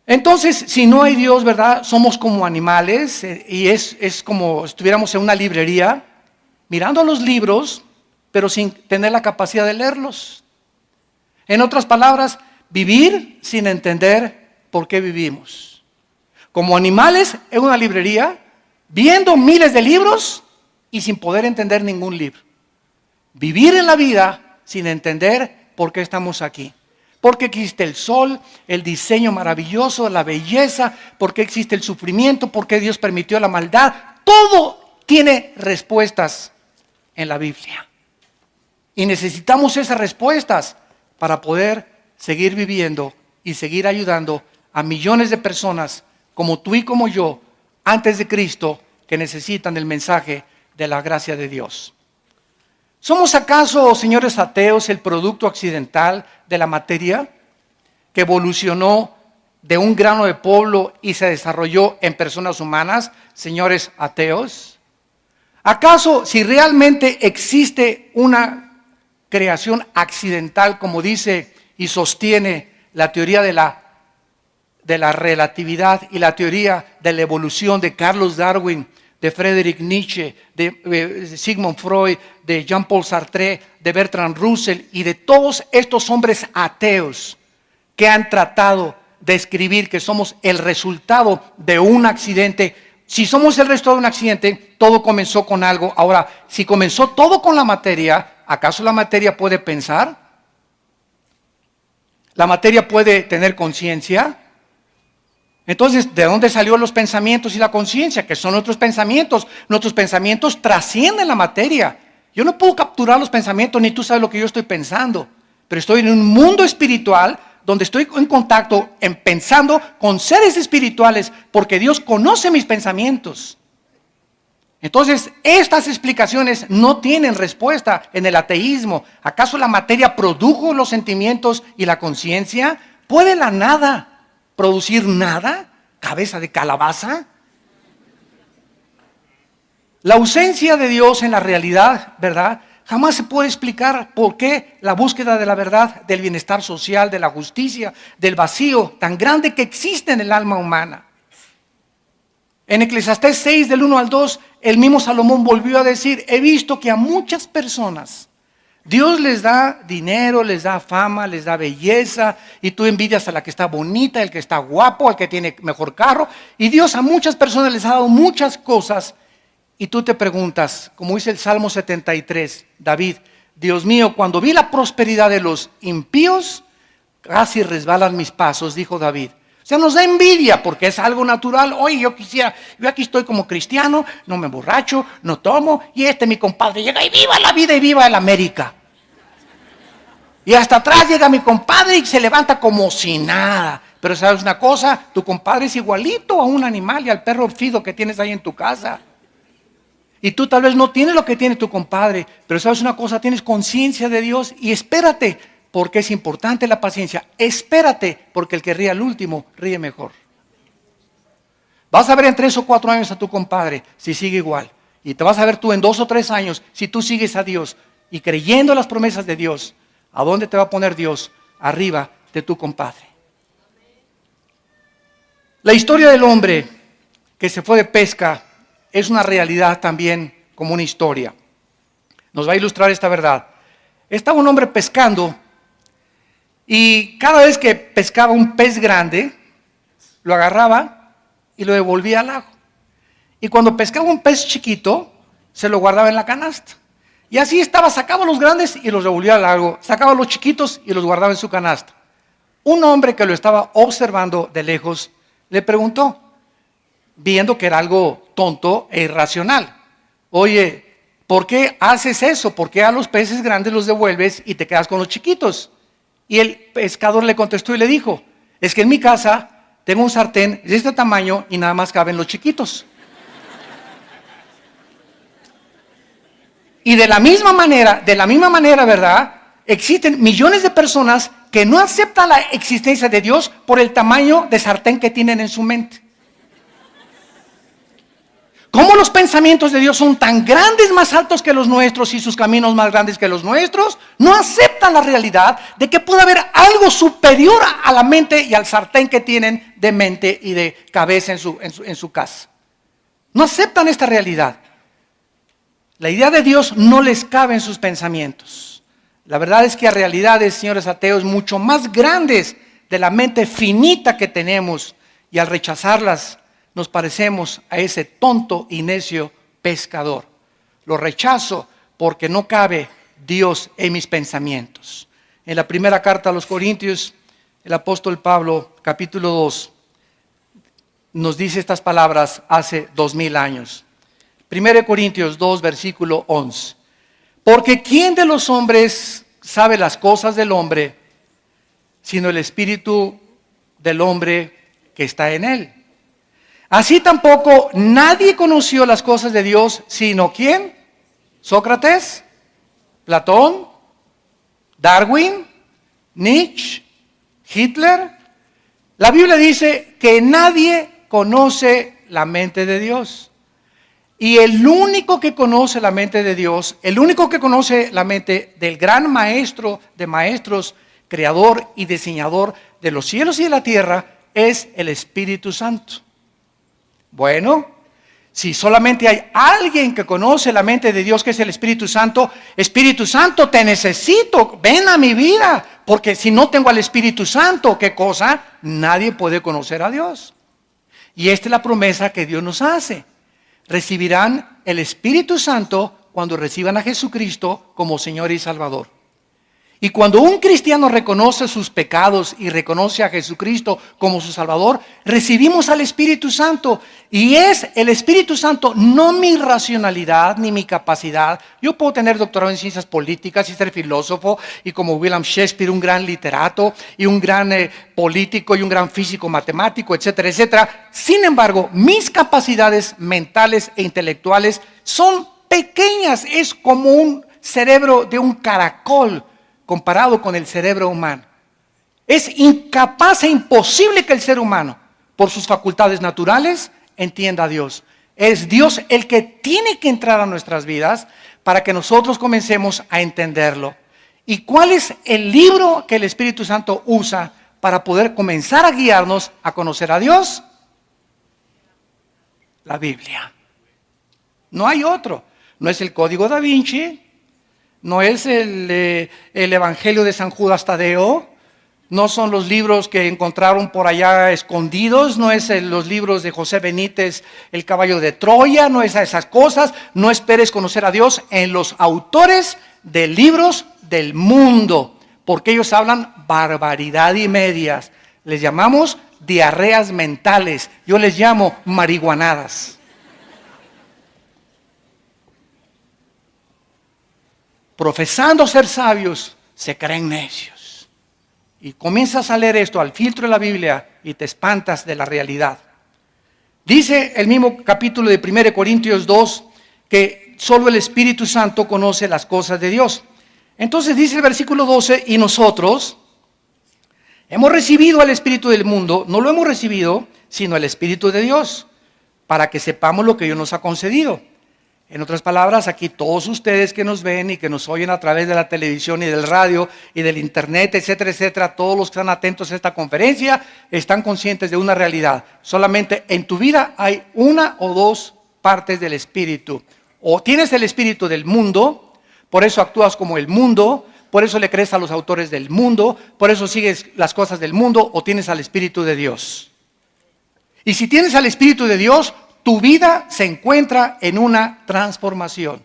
Entonces, si no hay Dios, ¿verdad? Somos como animales y es como si estuviéramos en una librería mirando los libros, pero sin tener la capacidad de leerlos. En otras palabras, vivir sin entender por qué vivimos. Como animales en una librería, viendo miles de libros y sin poder entender ningún libro. Vivir en la vida sin entender por qué estamos aquí. ¿Por qué existe el sol, el diseño maravilloso, la belleza? ¿Por qué existe el sufrimiento? ¿Por qué Dios permitió la maldad? Todo tiene respuestas en la Biblia. Y necesitamos esas respuestas para poder seguir viviendo y seguir ayudando a millones de personas como tú y como yo, antes de Cristo, que necesitan el mensaje de la gracia de Dios. ¿Somos acaso, señores ateos, el producto accidental de la materia que evolucionó de un grano de polvo y se desarrolló en personas humanas, señores ateos? ¿Acaso si realmente existe una creación accidental, como dice y sostiene la teoría de la relatividad y la teoría de la evolución de Carlos Darwin, de Friedrich Nietzsche, de Sigmund Freud, de Jean-Paul Sartre, de Bertrand Russell y de todos estos hombres ateos que han tratado de escribir que somos el resultado de un accidente? Si somos el resultado de un accidente, todo comenzó con algo. Ahora, si comenzó todo con la materia, ¿acaso la materia puede pensar? ¿La materia puede tener conciencia? Entonces, ¿de dónde salieron los pensamientos y la conciencia? Que son nuestros pensamientos. Nuestros pensamientos trascienden la materia. Yo no puedo capturar los pensamientos, ni tú sabes lo que yo estoy pensando. Pero estoy en un mundo espiritual donde estoy en contacto, pensando con seres espirituales, porque Dios conoce mis pensamientos. Entonces, estas explicaciones no tienen respuesta en el ateísmo. ¿Acaso la materia produjo los sentimientos y la conciencia? ¿Puede la nada producir nada? ¿Cabeza de calabaza? La ausencia de Dios en la realidad, ¿verdad? Jamás se puede explicar por qué la búsqueda de la verdad, del bienestar social, de la justicia, del vacío tan grande que existe en el alma humana. En Eclesiastés 6, del 1 al 2, el mismo Salomón volvió a decir: he visto que a muchas personas Dios les da dinero, les da fama, les da belleza, y tú envidias a la que está bonita, el que está guapo, al que tiene mejor carro, y Dios a muchas personas les ha dado muchas cosas, y tú te preguntas, como dice el Salmo 73, David: Dios mío, cuando vi la prosperidad de los impíos, casi resbalan mis pasos, dijo David. O sea, nos da envidia porque es algo natural. Oye, yo aquí estoy como cristiano, no me emborracho, no tomo, y mi compadre llega y viva la vida y viva el América. Y hasta atrás llega mi compadre y se levanta como si nada. Pero ¿sabes una cosa? Tu compadre es igualito a un animal y al perro fido que tienes ahí en tu casa. Y tú tal vez no tienes lo que tiene tu compadre, pero ¿sabes una cosa? Tienes conciencia de Dios y espérate, porque es importante la paciencia. Espérate, porque el que ríe al último, ríe mejor. Vas a ver en 3 o 4 años a tu compadre si sigue igual. Y te vas a ver tú en 2 o 3 años si tú sigues a Dios y creyendo las promesas de Dios. ¿A dónde te va a poner Dios? Arriba de tu compadre. La historia del hombre que se fue de pesca es una realidad también como una historia. Nos va a ilustrar esta verdad. Estaba un hombre pescando y cada vez que pescaba un pez grande, lo agarraba y lo devolvía al lago. Y cuando pescaba un pez chiquito, se lo guardaba en la canasta. Y así estaba, sacaba los grandes y los devolvía al lago, sacaba los chiquitos y los guardaba en su canasta. Un hombre que lo estaba observando de lejos le preguntó, viendo que era algo tonto e irracional: oye, ¿por qué haces eso? ¿Por qué a los peces grandes los devuelves y te quedas con los chiquitos? Y el pescador le contestó y le dijo: es que en mi casa tengo un sartén de este tamaño y nada más caben los chiquitos. Y de la misma manera, ¿verdad? Existen millones de personas que no aceptan la existencia de Dios por el tamaño de sartén que tienen en su mente. ¿Cómo los pensamientos de Dios son tan grandes, más altos que los nuestros y sus caminos más grandes que los nuestros? No aceptan la realidad de que puede haber algo superior a la mente y al sartén que tienen de mente y de cabeza en su casa. No aceptan esta realidad. La idea de Dios no les cabe en sus pensamientos. La verdad es que hay realidades, señores ateos, mucho más grandes de la mente finita que tenemos, y al rechazarlas nos parecemos a ese tonto y necio pescador. Lo rechazo porque no cabe Dios en mis pensamientos. En la primera carta a los Corintios, el apóstol Pablo, capítulo 2, nos dice estas palabras hace 2000 años. 1 Corintios 2, versículo 11. Porque ¿quién de los hombres sabe las cosas del hombre, sino el espíritu del hombre que está en él? Así tampoco nadie conoció las cosas de Dios, sino ¿quién? Sócrates, Platón, Darwin, Nietzsche, Hitler. La Biblia dice que nadie conoce la mente de Dios. Y el único que conoce la mente de Dios, el único que conoce la mente del gran maestro de maestros, creador y diseñador de los cielos y de la tierra, es el Espíritu Santo. Bueno, si solamente hay alguien que conoce la mente de Dios, que es el Espíritu Santo, te necesito, ven a mi vida, porque si no tengo al Espíritu Santo, ¿qué cosa? Nadie puede conocer a Dios. Y esta es la promesa que Dios nos hace. Recibirán el Espíritu Santo cuando reciban a Jesucristo como Señor y Salvador. Y cuando un cristiano reconoce sus pecados y reconoce a Jesucristo como su Salvador, recibimos al Espíritu Santo. Y es el Espíritu Santo, no mi racionalidad ni mi capacidad. Yo puedo tener doctorado en ciencias políticas y ser filósofo, y como William Shakespeare, un gran literato y un gran político y un gran físico matemático, etcétera, etcétera. Sin embargo, mis capacidades mentales e intelectuales son pequeñas. Es como un cerebro de un caracol comparado con el cerebro humano. Es incapaz e imposible que el ser humano, por sus facultades naturales, entienda a Dios. Es Dios el que tiene que entrar a nuestras vidas para que nosotros comencemos a entenderlo. ¿Y cuál es el libro que el Espíritu Santo usa para poder comenzar a guiarnos a conocer a Dios? La Biblia. No hay otro. No es el Código Da Vinci, no es el Evangelio de San Judas Tadeo, no son los libros que encontraron por allá escondidos, no es los libros de José Benítez, El caballo de Troya, no es a esas cosas. No esperes conocer a Dios en los autores de libros del mundo, porque ellos hablan barbaridad y medias. Les llamamos diarreas mentales, yo les llamo marihuanadas. Profesando ser sabios, se creen necios. Y comienzas a leer esto al filtro de la Biblia y te espantas de la realidad. Dice el mismo capítulo de 1 Corintios 2 que solo el Espíritu Santo conoce las cosas de Dios. Entonces dice el versículo 12, y nosotros hemos recibido al Espíritu del mundo, no lo hemos recibido, sino el Espíritu de Dios, para que sepamos lo que Dios nos ha concedido. En otras palabras, aquí todos ustedes que nos ven y que nos oyen a través de la televisión y del radio y del internet, etcétera, etcétera, todos los que están atentos a esta conferencia están conscientes de una realidad. Solamente en tu vida hay una o dos partes del Espíritu. O tienes el Espíritu del mundo, por eso actúas como el mundo, por eso le crees a los autores del mundo, por eso sigues las cosas del mundo, o tienes al Espíritu de Dios. Y si tienes al Espíritu de Dios, tu vida se encuentra en una transformación.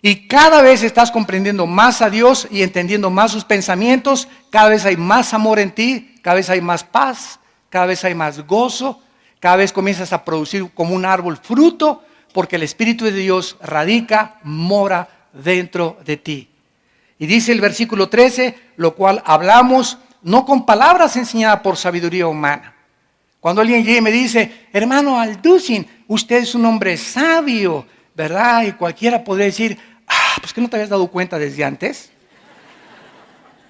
Y cada vez estás comprendiendo más a Dios y entendiendo más sus pensamientos. Cada vez hay más amor en ti, cada vez hay más paz, cada vez hay más gozo. Cada vez comienzas a producir como un árbol fruto, porque el Espíritu de Dios radica, mora dentro de ti. Y dice el versículo 13, lo cual hablamos no con palabras enseñadas por sabiduría humana. Cuando alguien llega y me dice, hermano Alducin, usted es un hombre sabio, ¿verdad? Y cualquiera podría decir, pues que no te habías dado cuenta desde antes.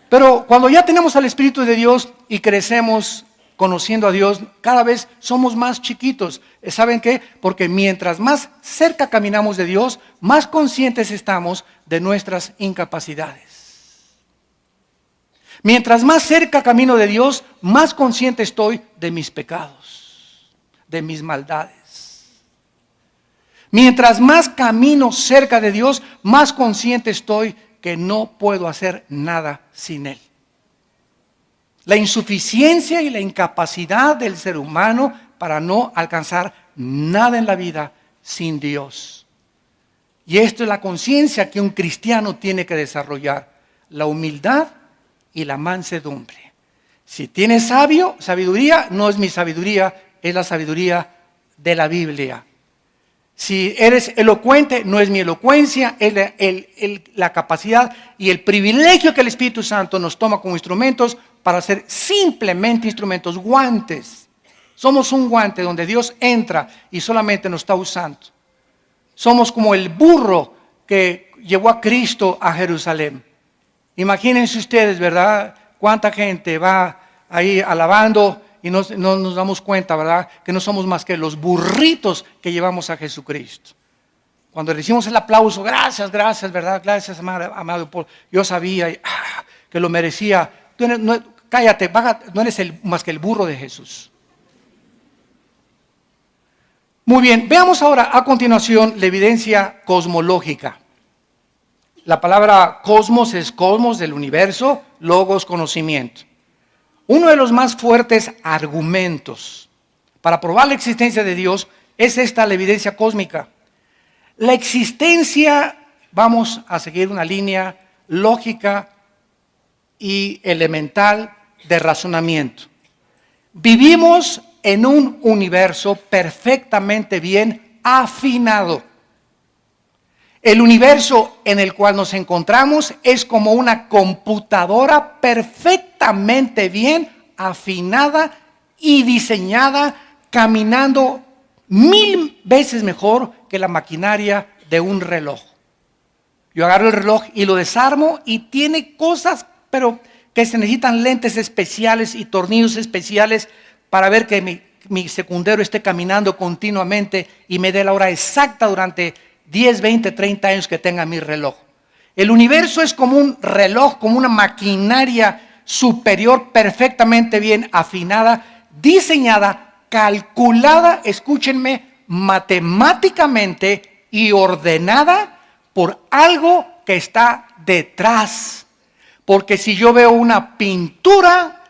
Pero cuando ya tenemos al Espíritu de Dios y crecemos conociendo a Dios, cada vez somos más chiquitos. ¿Saben qué? Porque mientras más cerca caminamos de Dios, más conscientes estamos de nuestras incapacidades. Mientras más cerca camino de Dios, más consciente estoy de mis pecados, de mis maldades. Mientras más camino cerca de Dios, más consciente estoy que no puedo hacer nada sin Él. La insuficiencia y la incapacidad del ser humano para no alcanzar nada en la vida sin Dios. Y esto es la conciencia que un cristiano tiene que desarrollar. La humildad y la mansedumbre. Si tienes sabiduría, no es mi sabiduría, es la sabiduría de la Biblia. Si eres elocuente, no es mi elocuencia, es la capacidad y el privilegio que el Espíritu Santo nos toma como instrumentos para ser simplemente instrumentos, guantes. Somos un guante donde Dios entra y solamente nos está usando. Somos como el burro que llevó a Cristo a Jerusalén. Imagínense ustedes, ¿verdad? Cuánta gente va ahí alabando y no nos damos cuenta, ¿verdad? Que no somos más que los burritos que llevamos a Jesucristo. Cuando le decimos el aplauso, gracias, ¿verdad? Gracias, amado Paul. Yo sabía que lo merecía. Cállate, no eres más que el burro de Jesús. Muy bien, veamos ahora a continuación la evidencia cosmológica. La palabra cosmos es cosmos del universo, logos, conocimiento. Uno de los más fuertes argumentos para probar la existencia de Dios es la evidencia cósmica. La existencia, vamos a seguir una línea lógica y elemental de razonamiento. Vivimos en un universo perfectamente bien afinado. El universo en el cual nos encontramos es como una computadora perfectamente bien afinada y diseñada, caminando 1000 veces mejor que la maquinaria de un reloj. Yo agarro el reloj y lo desarmo y tiene cosas, pero que se necesitan lentes especiales y tornillos especiales para ver que mi secundero esté caminando continuamente y me dé la hora exacta durante 10, 20, 30 años que tenga mi reloj. El universo es como un reloj, como una maquinaria superior perfectamente bien afinada, diseñada, calculada, escúchenme, matemáticamente y ordenada por algo que está detrás. Porque si yo veo una pintura,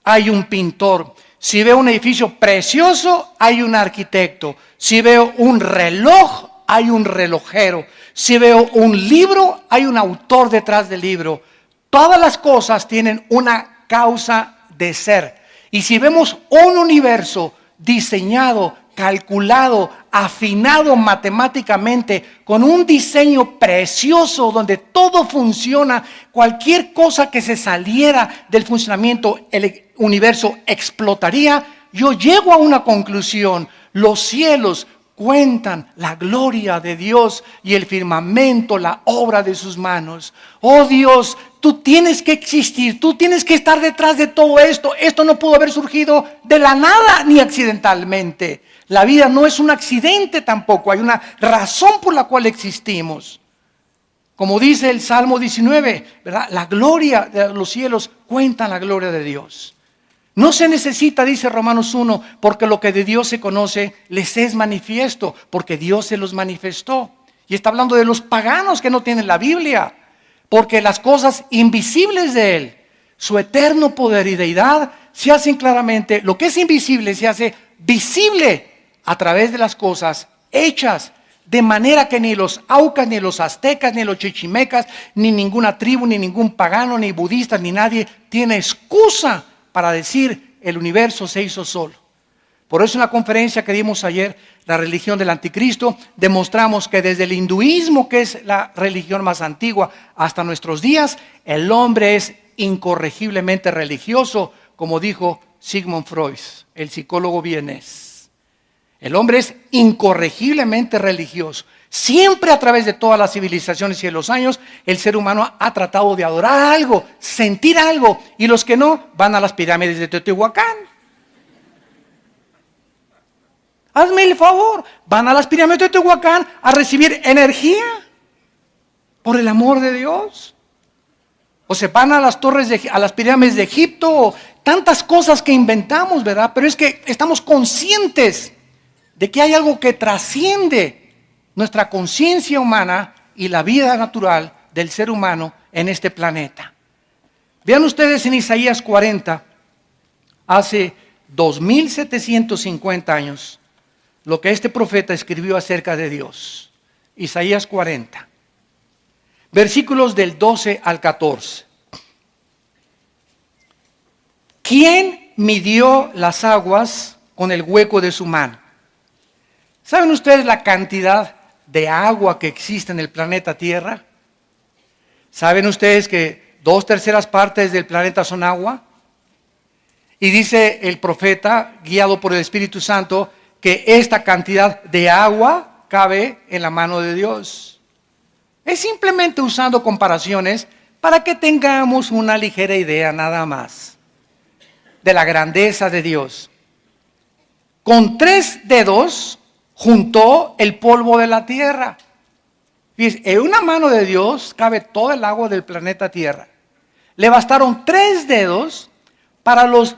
hay un pintor. Si veo un edificio precioso, hay un arquitecto. Si veo un reloj, hay un relojero. Si veo un libro, hay un autor detrás del libro. Todas las cosas tienen una causa de ser. Y si vemos un universo diseñado, calculado, afinado matemáticamente, con un diseño precioso donde todo funciona, cualquier cosa que se saliera del funcionamiento, el universo explotaría, yo llego a una conclusión: los cielos, cuentan la gloria de Dios y el firmamento, la obra de sus manos. Oh Dios, tú tienes que existir, tú tienes que estar detrás de todo esto. Esto no pudo haber surgido de la nada ni accidentalmente. La vida no es un accidente tampoco, hay una razón por la cual existimos. Como dice el Salmo 19, ¿verdad? La gloria de los cielos cuentan la gloria de Dios. No se necesita, dice Romanos 1, porque lo que de Dios se conoce les es manifiesto, porque Dios se los manifestó. Y está hablando de los paganos que no tienen la Biblia, porque las cosas invisibles de Él, su eterno poder y deidad, se hacen claramente, lo que es invisible se hace visible a través de las cosas hechas, de manera que ni los aucas, ni los aztecas, ni los chichimecas, ni ninguna tribu, ni ningún pagano, ni budista, ni nadie tiene excusa para decir el universo se hizo solo. Por eso en la conferencia que dimos ayer, la religión del anticristo, demostramos que desde el hinduismo, que es la religión más antigua, hasta nuestros días, el hombre es incorregiblemente religioso, como dijo Sigmund Freud, el psicólogo vienés. El hombre es incorregiblemente religioso. Siempre a través de todas las civilizaciones y de los años, el ser humano ha tratado de adorar algo, sentir algo. Y los que no, van a las pirámides de Teotihuacán. Hazme el favor, van a las pirámides de Teotihuacán a recibir energía. Por el amor de Dios. O se van a las a las pirámides de Egipto. Tantas cosas que inventamos, ¿verdad? Pero es que estamos conscientes de que hay algo que trasciende nuestra conciencia humana y la vida natural del ser humano en este planeta. Vean ustedes en Isaías 40, hace 2750 años, lo que este profeta escribió acerca de Dios. Isaías 40, versículos del 12 al 14. ¿Quién midió las aguas con el hueco de su mano? ¿Saben ustedes la cantidad de agua que existe en el planeta Tierra? ¿Saben ustedes que 2/3 partes del planeta son agua? Y dice el profeta, guiado por el Espíritu Santo, que esta cantidad de agua cabe en la mano de Dios. Es simplemente usando comparaciones para que tengamos una ligera idea nada más de la grandeza de Dios. Con 3 dedos juntó el polvo de la tierra. Fíjense, en una mano de Dios cabe todo el agua del planeta Tierra. Le bastaron 3 dedos para los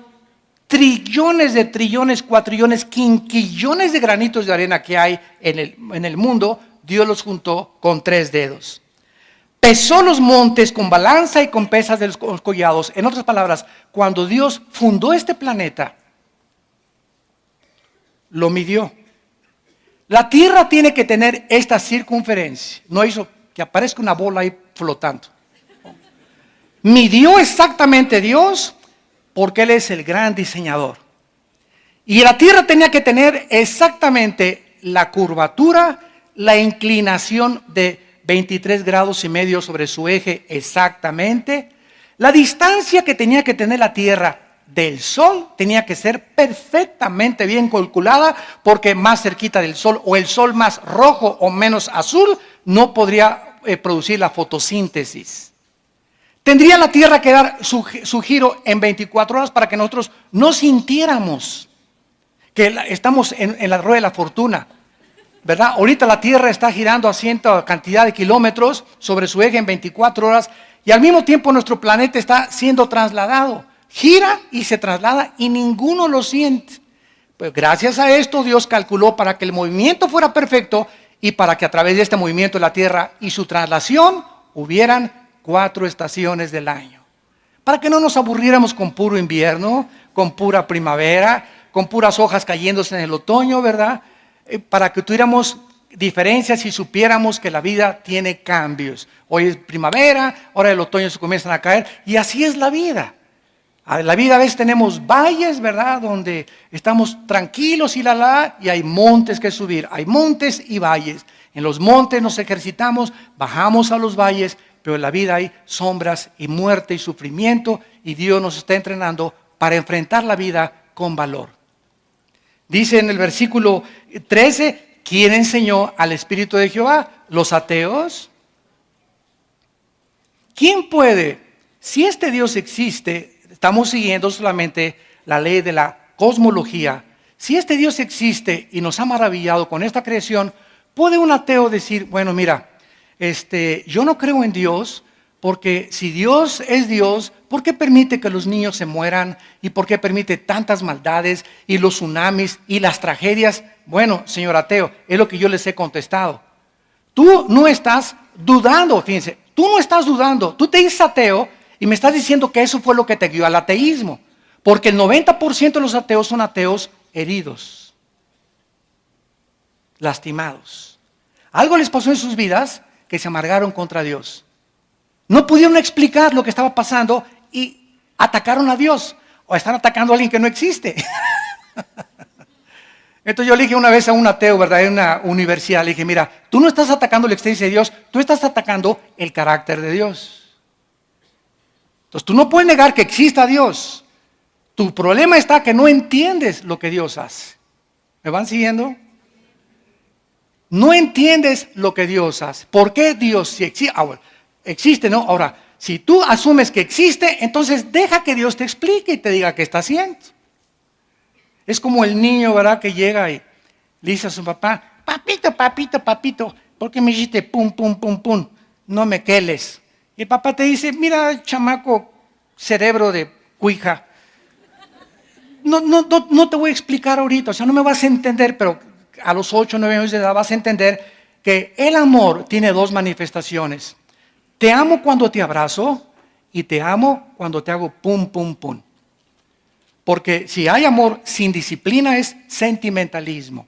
trillones de trillones, cuatrillones, quinquillones de granitos de arena que hay en el mundo. Dios los juntó con 3 dedos. Pesó los montes con balanza y con pesas de los collados. En otras palabras, cuando Dios fundó este planeta, lo midió. La Tierra tiene que tener esta circunferencia. No hizo que aparezca una bola ahí flotando. Midió exactamente Dios porque Él es el gran diseñador. Y la Tierra tenía que tener exactamente la curvatura, la inclinación de 23 grados y medio sobre su eje exactamente. La distancia que tenía que tener la Tierra del Sol tenía que ser perfectamente bien calculada, porque más cerquita del Sol o el Sol más rojo o menos azul no podría producir la fotosíntesis. Tendría la Tierra que dar su giro en 24 horas para que nosotros no sintiéramos que estamos en la rueda de la fortuna, ¿verdad? Ahorita la Tierra está girando a cierta cantidad de kilómetros sobre su eje en 24 horas y al mismo tiempo nuestro planeta está siendo trasladado. Gira y se traslada y ninguno lo siente. Pues gracias a esto Dios calculó para que el movimiento fuera perfecto y para que a través de este movimiento de la Tierra y su traslación hubieran 4 estaciones del año. Para que no nos aburriéramos con puro invierno, con pura primavera, con puras hojas cayéndose en el otoño, ¿verdad? Para que tuviéramos diferencias y supiéramos que la vida tiene cambios. Hoy es primavera, ahora el otoño se comienzan a caer y así es la vida. La vida a veces tenemos valles, ¿verdad? Donde estamos tranquilos y y hay montes que subir. Hay montes y valles. En los montes nos ejercitamos, bajamos a los valles, pero en la vida hay sombras y muerte y sufrimiento y Dios nos está entrenando para enfrentar la vida con valor. Dice en el versículo 13, ¿Quién enseñó al Espíritu de Jehová? ¿Los ateos? ¿Quién puede? Si este Dios existe, estamos siguiendo solamente la ley de la cosmología. Si este Dios existe y nos ha maravillado con esta creación, ¿puede un ateo decir, bueno, mira, yo no creo en Dios, porque si Dios es Dios, ¿por qué permite que los niños se mueran? ¿Y por qué permite tantas maldades y los tsunamis y las tragedias? Bueno, señor ateo, es lo que yo les he contestado. Tú no estás dudando, fíjense, tú no estás dudando. Tú te dices ateo y me estás diciendo que eso fue lo que te guió al ateísmo. Porque el 90% de los ateos son ateos heridos, lastimados. Algo les pasó en sus vidas que se amargaron contra Dios. No pudieron explicar lo que estaba pasando y atacaron a Dios. O están atacando a alguien que no existe. Entonces yo le dije una vez a un ateo, ¿verdad? En una universidad, le dije, mira, tú no estás atacando la existencia de Dios, tú estás atacando el carácter de Dios. Entonces tú no puedes negar que exista Dios. Tu problema está que no entiendes lo que Dios hace. ¿Me van siguiendo? No entiendes lo que Dios hace. ¿Por qué Dios sí existe? Bueno, existe, ¿no? Ahora, si tú asumes que existe, entonces deja que Dios te explique y te diga qué está haciendo. Es como el niño, ¿verdad? Que llega y le dice a su papá, papito, ¿por qué me hiciste pum, pum, pum, pum? No me queles. Y el papá te dice, mira, chamaco, cerebro de cuija, no te voy a explicar ahorita, o sea, no me vas a entender, pero a los 8 o 9 años de edad vas a entender que el amor tiene dos manifestaciones. Te amo cuando te abrazo y te amo cuando te hago pum, pum, pum. Porque si hay amor sin disciplina es sentimentalismo.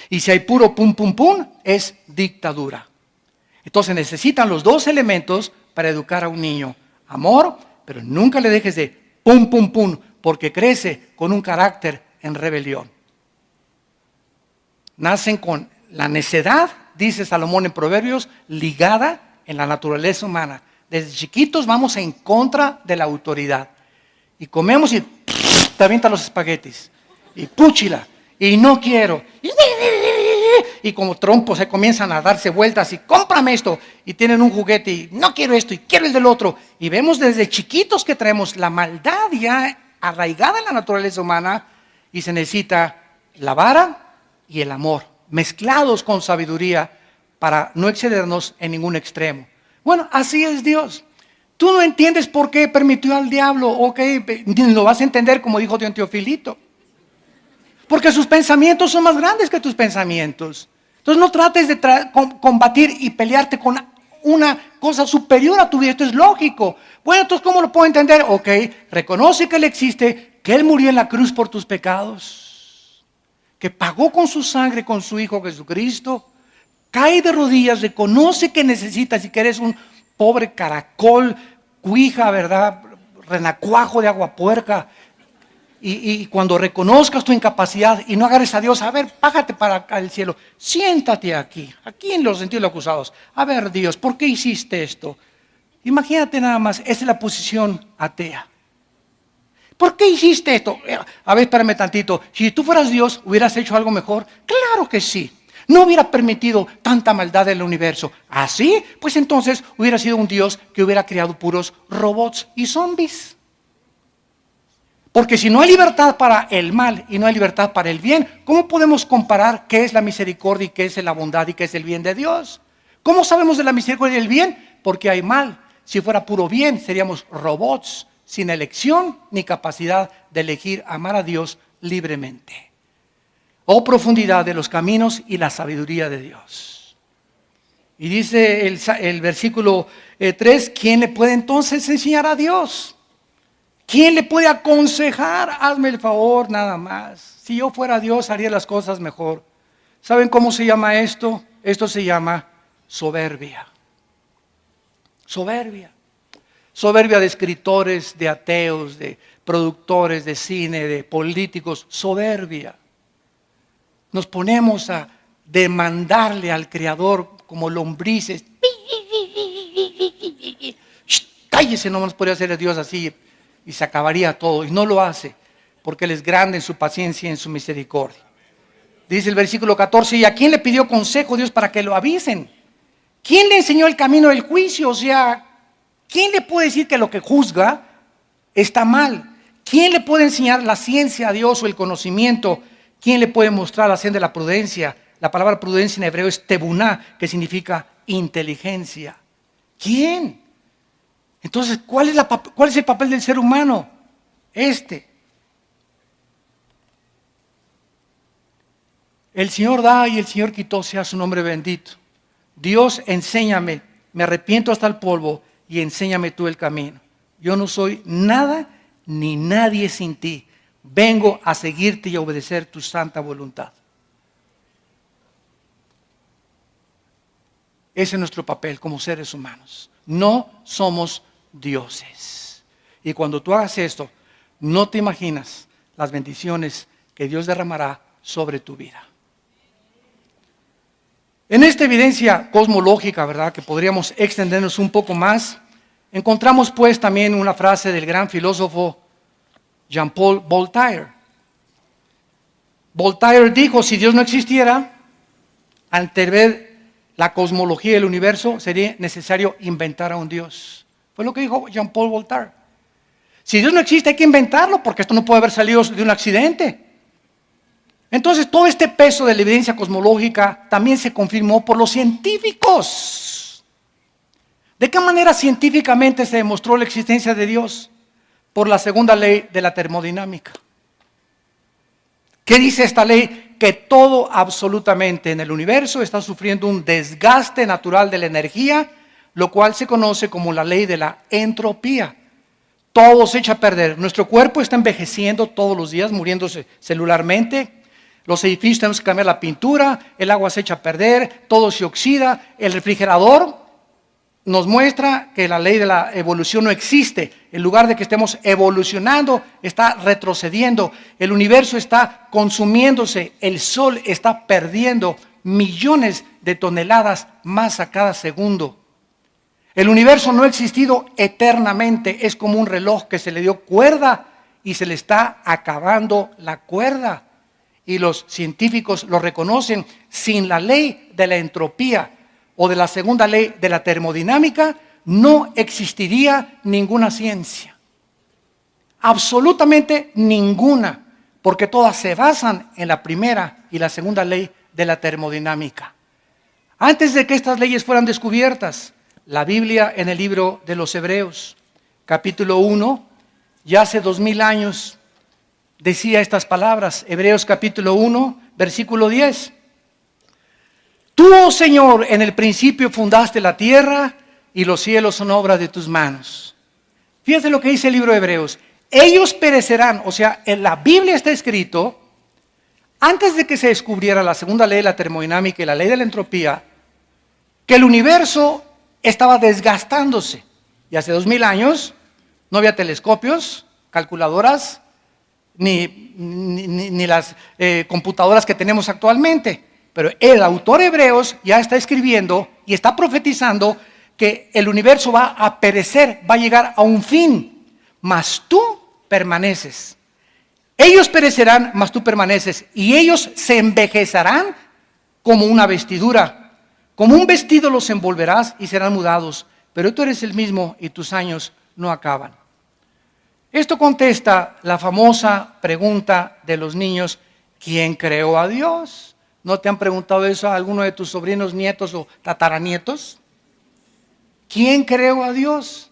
Y si hay puro pum, pum, pum, es dictadura. Entonces necesitan los dos elementos para educar a un niño. Amor, pero nunca le dejes de pum, pum, pum, porque crece con un carácter en rebelión. Nacen con la necedad, dice Salomón en Proverbios, ligada en la naturaleza humana. Desde chiquitos vamos en contra de la autoridad. Y comemos y te avientan los espaguetis. Y púchila. Y no quiero. Y como trompos se comienzan a darse vueltas y cómprame esto. Y tienen un juguete y no quiero esto y quiero el del otro. Y vemos desde chiquitos que traemos la maldad ya arraigada en la naturaleza humana. Y se necesita la vara y el amor, mezclados con sabiduría para no excedernos en ningún extremo. Bueno, así es Dios. Tú no entiendes por qué permitió al diablo, ok, lo vas a entender como dijo Don Teofilito. Porque sus pensamientos son más grandes que tus pensamientos. Entonces no trates de combatir y pelearte con una cosa superior a tu vida, esto es lógico. Bueno, entonces ¿cómo lo puedo entender? Ok, reconoce que Él existe, que Él murió en la cruz por tus pecados, que pagó con su sangre, con su Hijo Jesucristo. Cae de rodillas, reconoce que necesitas y que eres un pobre caracol, cuija, ¿verdad? Renacuajo de agua puerca. Y cuando reconozcas tu incapacidad y no agarres a Dios, a ver, bájate para acá al cielo, siéntate aquí en los sentidos acusados. A ver, Dios, ¿por qué hiciste esto? Imagínate nada más, esa es la posición atea. ¿Por qué hiciste esto? A ver, espérame tantito. Si tú fueras Dios, ¿hubieras hecho algo mejor? Claro que sí. No hubiera permitido tanta maldad en el universo. ¿Así? Pues entonces hubiera sido un Dios que hubiera creado puros robots y zombies. Porque si no hay libertad para el mal y no hay libertad para el bien, ¿cómo podemos comparar qué es la misericordia y qué es la bondad y qué es el bien de Dios? ¿Cómo sabemos de la misericordia y el bien? Porque hay mal. Si fuera puro bien, seríamos robots sin elección ni capacidad de elegir amar a Dios libremente. Oh profundidad de los caminos y la sabiduría de Dios. Y dice el versículo 3, ¿quién le puede entonces enseñar a Dios? ¿Quién le puede aconsejar? Hazme el favor nada más. Si yo fuera Dios haría las cosas mejor. ¿Saben cómo se llama esto? Esto se llama soberbia. Soberbia. Soberbia de escritores, de ateos, de productores de cine, de políticos. Soberbia. Nos ponemos a demandarle al Creador como lombrices. Cállese, no nos podría hacer a Dios así y se acabaría todo. Y no lo hace porque Él es grande en su paciencia y en su misericordia. Dice el versículo 14, ¿y a quién le pidió consejo Dios para que lo avisen? ¿Quién le enseñó el camino del juicio? O sea, ¿quién le puede decir que lo que juzga está mal? ¿Quién le puede enseñar la ciencia a Dios o el conocimiento? ¿Quién le puede mostrar la senda de la prudencia? La palabra prudencia en hebreo es tebuná, que significa inteligencia. ¿Quién? Entonces, ¿cuál es el papel del ser humano? El Señor da y el Señor quitó, sea su nombre bendito. Dios, enséñame, me arrepiento hasta el polvo y enséñame tú el camino. Yo no soy nada ni nadie sin ti. Vengo a seguirte y a obedecer tu santa voluntad. Ese es nuestro papel como seres humanos. No somos dioses. Y cuando tú hagas esto, no te imaginas las bendiciones que Dios derramará sobre tu vida. En esta evidencia cosmológica, ¿verdad?, que podríamos extendernos un poco más, encontramos pues también una frase del gran filósofo Jean-Paul Voltaire. Voltaire dijo, si Dios no existiera, ante ver la cosmología del universo, sería necesario inventar a un Dios. Fue lo que dijo Jean-Paul Voltaire. Si Dios no existe, hay que inventarlo, porque esto no puede haber salido de un accidente. Entonces, todo este peso de la evidencia cosmológica también se confirmó por los científicos. ¿De qué manera científicamente se demostró la existencia de Dios? Por la segunda ley de la termodinámica. ¿Qué dice esta ley? Que todo absolutamente en el universo está sufriendo un desgaste natural de la energía, lo cual se conoce como la ley de la entropía. Todo se echa a perder. Nuestro cuerpo está envejeciendo todos los días, muriéndose celularmente. Los edificios tenemos que cambiar la pintura, el agua se echa a perder, todo se oxida. El refrigerador nos muestra que la ley de la evolución no existe. En lugar de que estemos evolucionando, está retrocediendo. El universo está consumiéndose. El sol está perdiendo millones de toneladas más a cada segundo. El universo no ha existido eternamente. Es como un reloj que se le dio cuerda y se le está acabando la cuerda. Y los científicos lo reconocen. Sin la ley de la entropía o de la segunda ley de la termodinámica, no existiría ninguna ciencia. Absolutamente ninguna, porque todas se basan en la primera y la segunda ley de la termodinámica. Antes de que estas leyes fueran descubiertas, la Biblia en el libro de los Hebreos, capítulo 1, ya hace 2000 años, decía estas palabras. Hebreos capítulo 1, versículo 10. Tú, oh Señor, en el principio fundaste la tierra y los cielos son obra de tus manos. Fíjate lo que dice el libro de Hebreos. Ellos perecerán, o sea, en la Biblia está escrito, antes de que se descubriera la segunda ley de la termodinámica y la ley de la entropía, que el universo estaba desgastándose. Y hace 2000 años no había telescopios, calculadoras, ni las computadoras que tenemos actualmente. Pero el autor Hebreos ya está escribiendo y está profetizando que el universo va a perecer, va a llegar a un fin, mas tú permaneces. Ellos perecerán, mas tú permaneces, y ellos se envejecerán como una vestidura. Como un vestido los envolverás y serán mudados, pero tú eres el mismo y tus años no acaban. Esto contesta la famosa pregunta de los niños, ¿quién creó a Dios? ¿No te han preguntado eso a alguno de tus sobrinos, nietos o tataranietos? ¿Quién creó a Dios?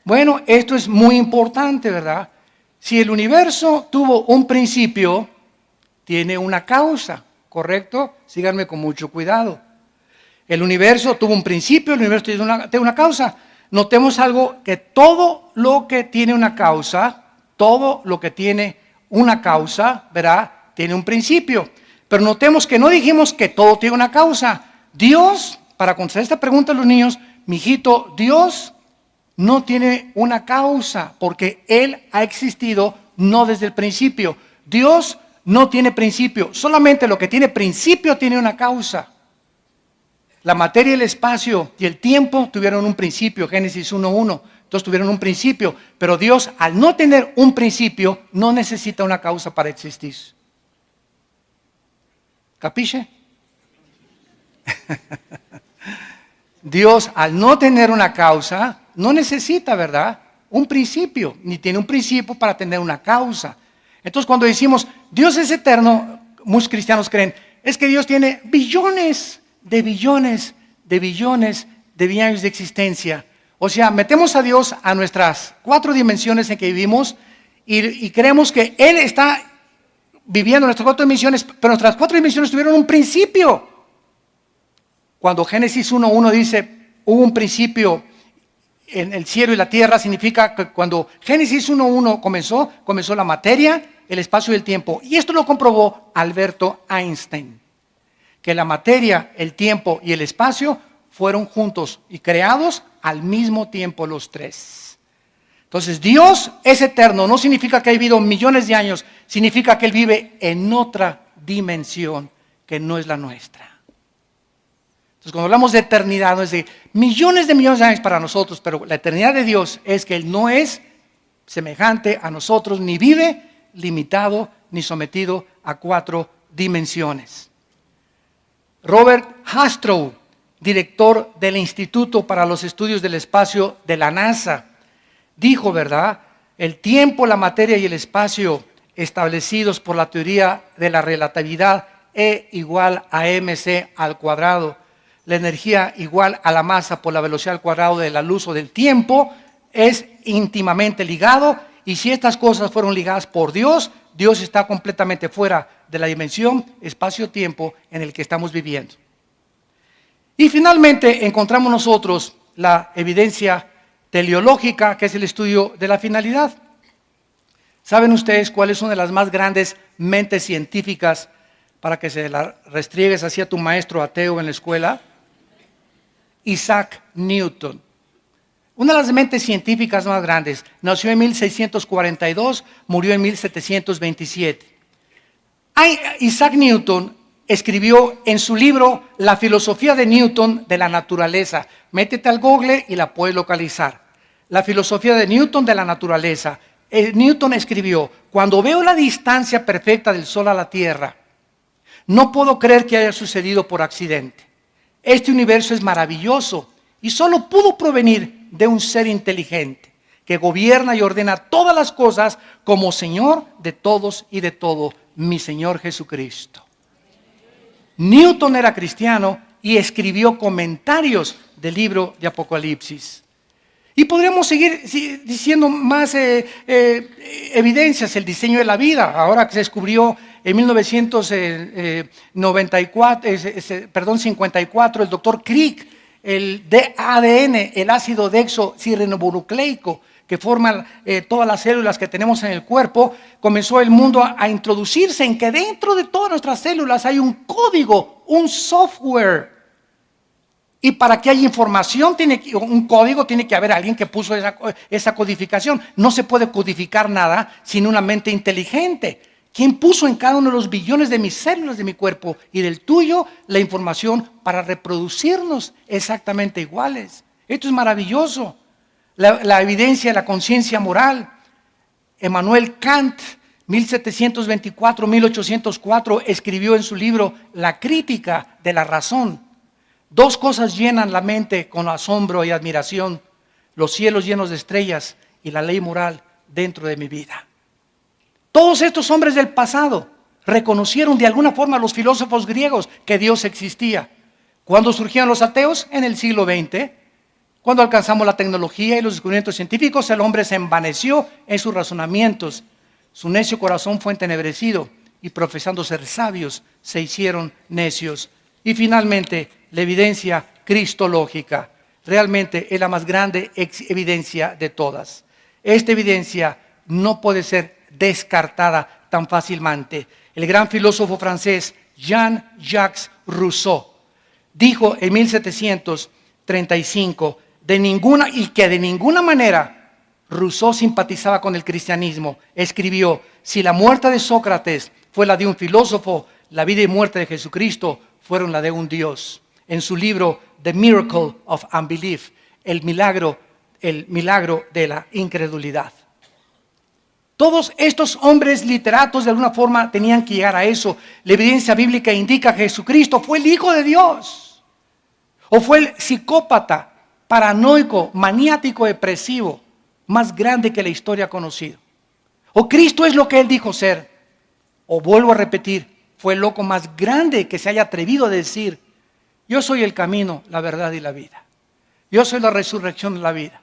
Bueno, esto es muy importante, ¿verdad? Si el universo tuvo un principio, tiene una causa, ¿correcto? Síganme con mucho cuidado. El universo tuvo un principio, el universo tiene una causa. Notemos algo, que todo lo que tiene una causa, ¿verdad?, tiene un principio. Pero notemos que no dijimos que todo tiene una causa. Dios, para contestar esta pregunta a los niños, mijito, Dios no tiene una causa, porque Él ha existido no desde el principio. Dios no tiene principio, solamente lo que tiene principio tiene una causa. La materia, el espacio y el tiempo tuvieron un principio, Génesis 1:1. Entonces tuvieron un principio, pero Dios, al no tener un principio, no necesita una causa para existir. ¿Capiche? Dios, al no tener una causa, no necesita, ¿verdad?, un principio, ni tiene un principio para tener una causa. Entonces, cuando decimos Dios es eterno, muchos cristianos creen, es que Dios tiene billones de billones de billones de años de existencia. O sea, metemos a Dios a nuestras 4 dimensiones en que vivimos y creemos que Él está viviendo nuestras 4 dimensiones, pero nuestras 4 dimensiones tuvieron un principio. Cuando Génesis 1:1 dice, hubo un principio en el cielo y la tierra, significa que cuando Génesis 1:1 comenzó la materia, el espacio y el tiempo. Y esto lo comprobó Alberto Einstein, que la materia, el tiempo y el espacio fueron juntos y creados al mismo tiempo los 3. Entonces, Dios es eterno, no significa que ha vivido millones de años, significa que Él vive en otra dimensión que no es la nuestra. Entonces, cuando hablamos de eternidad, no es de millones de años para nosotros, pero la eternidad de Dios es que Él no es semejante a nosotros, ni vive limitado, ni sometido a 4 dimensiones. Robert Hastrow, director del Instituto para los Estudios del Espacio de la NASA, dijo, ¿verdad?, el tiempo, la materia y el espacio establecidos por la teoría de la relatividad E igual a mc al cuadrado, la energía igual a la masa por la velocidad al cuadrado de la luz o del tiempo, es íntimamente ligado, y si estas cosas fueron ligadas por Dios, Dios está completamente fuera de la dimensión espacio-tiempo en el que estamos viviendo. Y finalmente encontramos nosotros la evidencia teleológica, que es el estudio de la finalidad. ¿Saben ustedes cuál es una de las más grandes mentes científicas para que se la restriegues así a tu maestro ateo en la escuela? Isaac Newton. Una de las mentes científicas más grandes. Nació en 1642, murió en 1727. Isaac Newton escribió en su libro La filosofía de Newton de la naturaleza. Métete al Google y la puedes localizar. La filosofía de Newton de la naturaleza. Newton escribió, cuando veo la distancia perfecta del Sol a la Tierra, no puedo creer que haya sucedido por accidente. Este universo es maravilloso y solo pudo provenir de un ser inteligente que gobierna y ordena todas las cosas como Señor de todos y de todo, mi Señor Jesucristo. Newton era cristiano y escribió comentarios del libro de Apocalipsis. Y podríamos seguir diciendo más evidencias, el diseño de la vida, ahora que se descubrió en 1954, el doctor Crick, el ADN, el ácido desoxirribonucleico, que forman todas las células que tenemos en el cuerpo, comenzó el mundo a introducirse en que dentro de todas nuestras células hay un código, un software. Y para que haya información, un código, tiene que haber alguien que puso esa codificación. No se puede codificar nada sin una mente inteligente. ¿Quién puso en cada uno de los billones de mis células de mi cuerpo y del tuyo la información para reproducirnos exactamente iguales? Esto es maravilloso. La evidencia de la conciencia moral. Emmanuel Kant, 1724-1804, escribió en su libro La crítica de la razón. 2 cosas llenan la mente con asombro y admiración: los cielos llenos de estrellas y la ley moral dentro de mi vida. Todos estos hombres del pasado reconocieron de alguna forma a los filósofos griegos que Dios existía. ¿Cuándo surgieron los ateos? En el siglo XX. Cuando alcanzamos la tecnología y los descubrimientos científicos, el hombre se envaneció en sus razonamientos. Su necio corazón fue entenebrecido y profesando ser sabios, se hicieron necios. Y finalmente, la evidencia cristológica. Realmente es la más grande evidencia de todas. Esta evidencia no puede ser descartada tan fácilmente. El gran filósofo francés Jean-Jacques Rousseau dijo en 1735 de ninguna manera Rousseau simpatizaba con el cristianismo. Escribió: si la muerte de Sócrates fue la de un filósofo, la vida y muerte de Jesucristo fueron la de un Dios. En su libro The Miracle of Unbelief, el milagro de la incredulidad. Todos estos hombres literatos de alguna forma tenían que llegar a eso. La evidencia bíblica indica que Jesucristo fue el Hijo de Dios. O fue el psicópata, paranoico, maniático, depresivo, más grande que la historia ha conocido. O Cristo es lo que Él dijo ser. O vuelvo a repetir, fue el loco más grande que se haya atrevido a decir: yo soy el camino, la verdad y la vida. Yo soy la resurrección de la vida.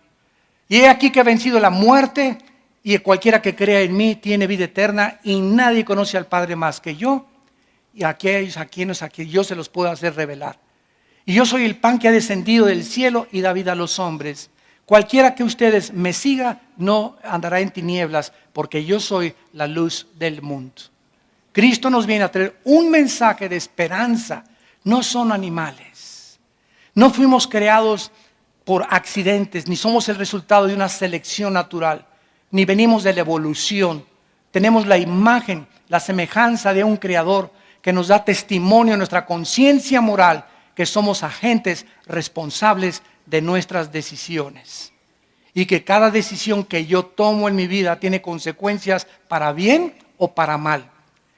Y he aquí que he vencido la muerte, y cualquiera que crea en mí tiene vida eterna, y nadie conoce al Padre más que yo, y aquellos a quienes yo se los puedo hacer revelar. Y yo soy el pan que ha descendido del cielo y da vida a los hombres. Cualquiera que ustedes me siga no andará en tinieblas, porque yo soy la luz del mundo. Cristo nos viene a traer un mensaje de esperanza. No son animales. No fuimos creados por accidentes, ni somos el resultado de una selección natural, ni venimos de la evolución. Tenemos la imagen, la semejanza de un creador que nos da testimonio en nuestra conciencia moral que somos agentes responsables de nuestras decisiones. Y que cada decisión que yo tomo en mi vida tiene consecuencias para bien o para mal.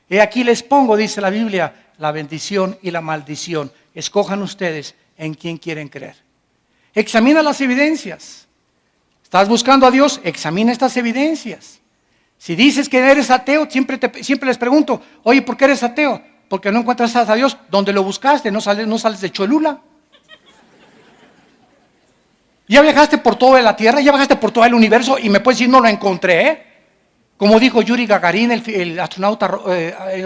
He aquí les pongo, dice la Biblia, la bendición y la maldición. Escojan ustedes en quién quieren creer. Examina las evidencias. ¿Estás buscando a Dios? Examina estas evidencias. Si dices que eres ateo, siempre les pregunto: oye, ¿por qué eres ateo? Porque no encuentras a Dios. ¿Dónde lo buscaste? ¿No sales de Cholula? Ya viajaste por toda la Tierra, ya viajaste por todo el universo y me puedes decir: no lo encontré, ¿eh? Como dijo Yuri Gagarin, el astronauta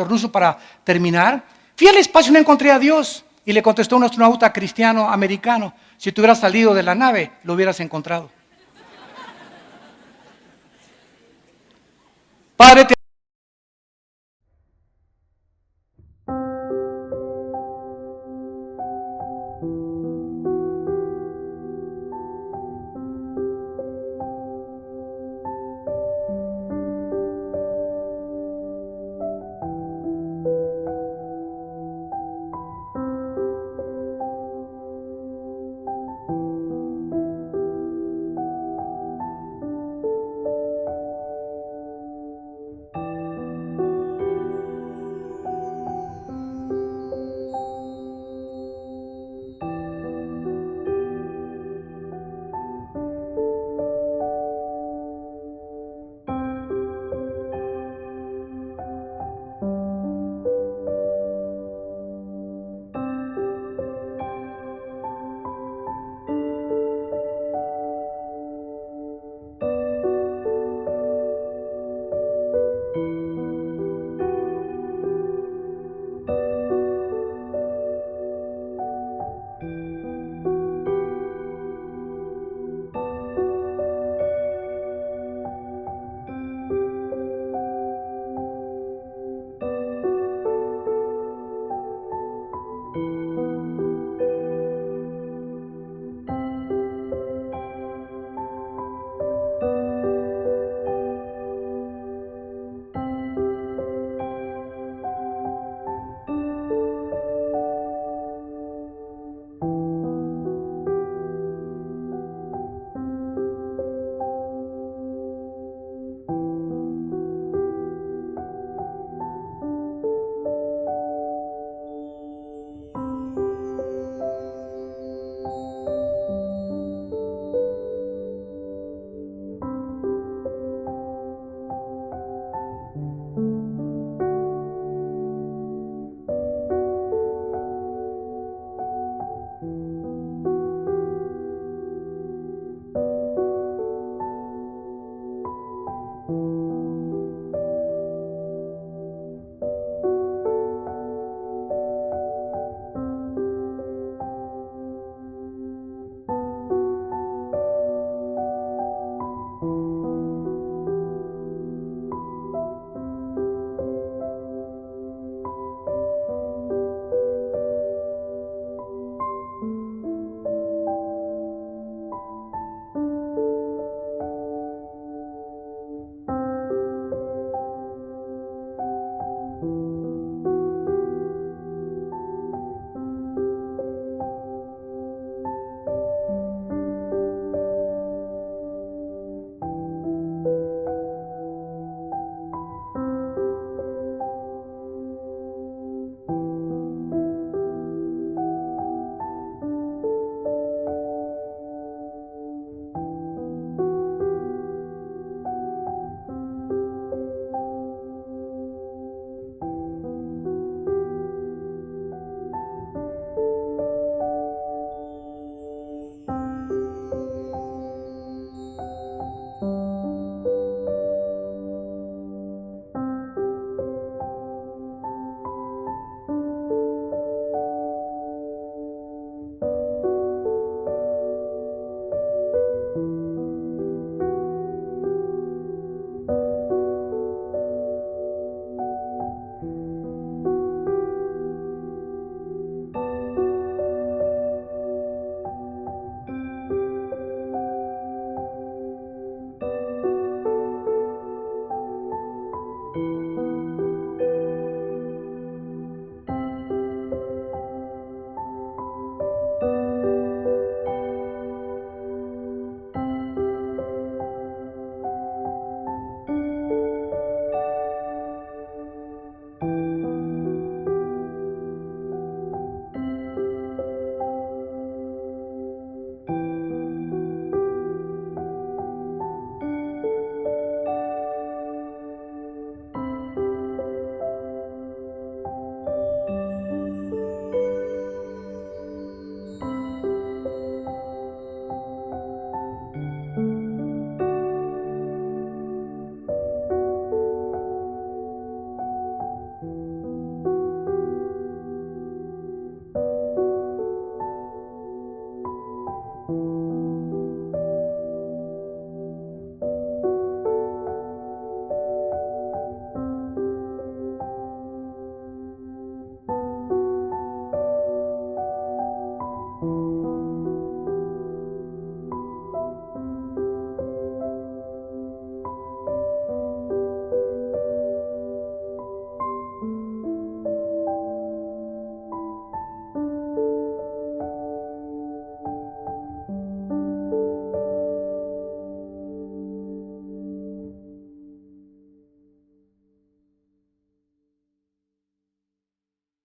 ruso, para terminar: fui al espacio y no encontré a Dios. Y le contestó un astronauta cristiano americano: si tú hubieras salido de la nave, lo hubieras encontrado. Padre,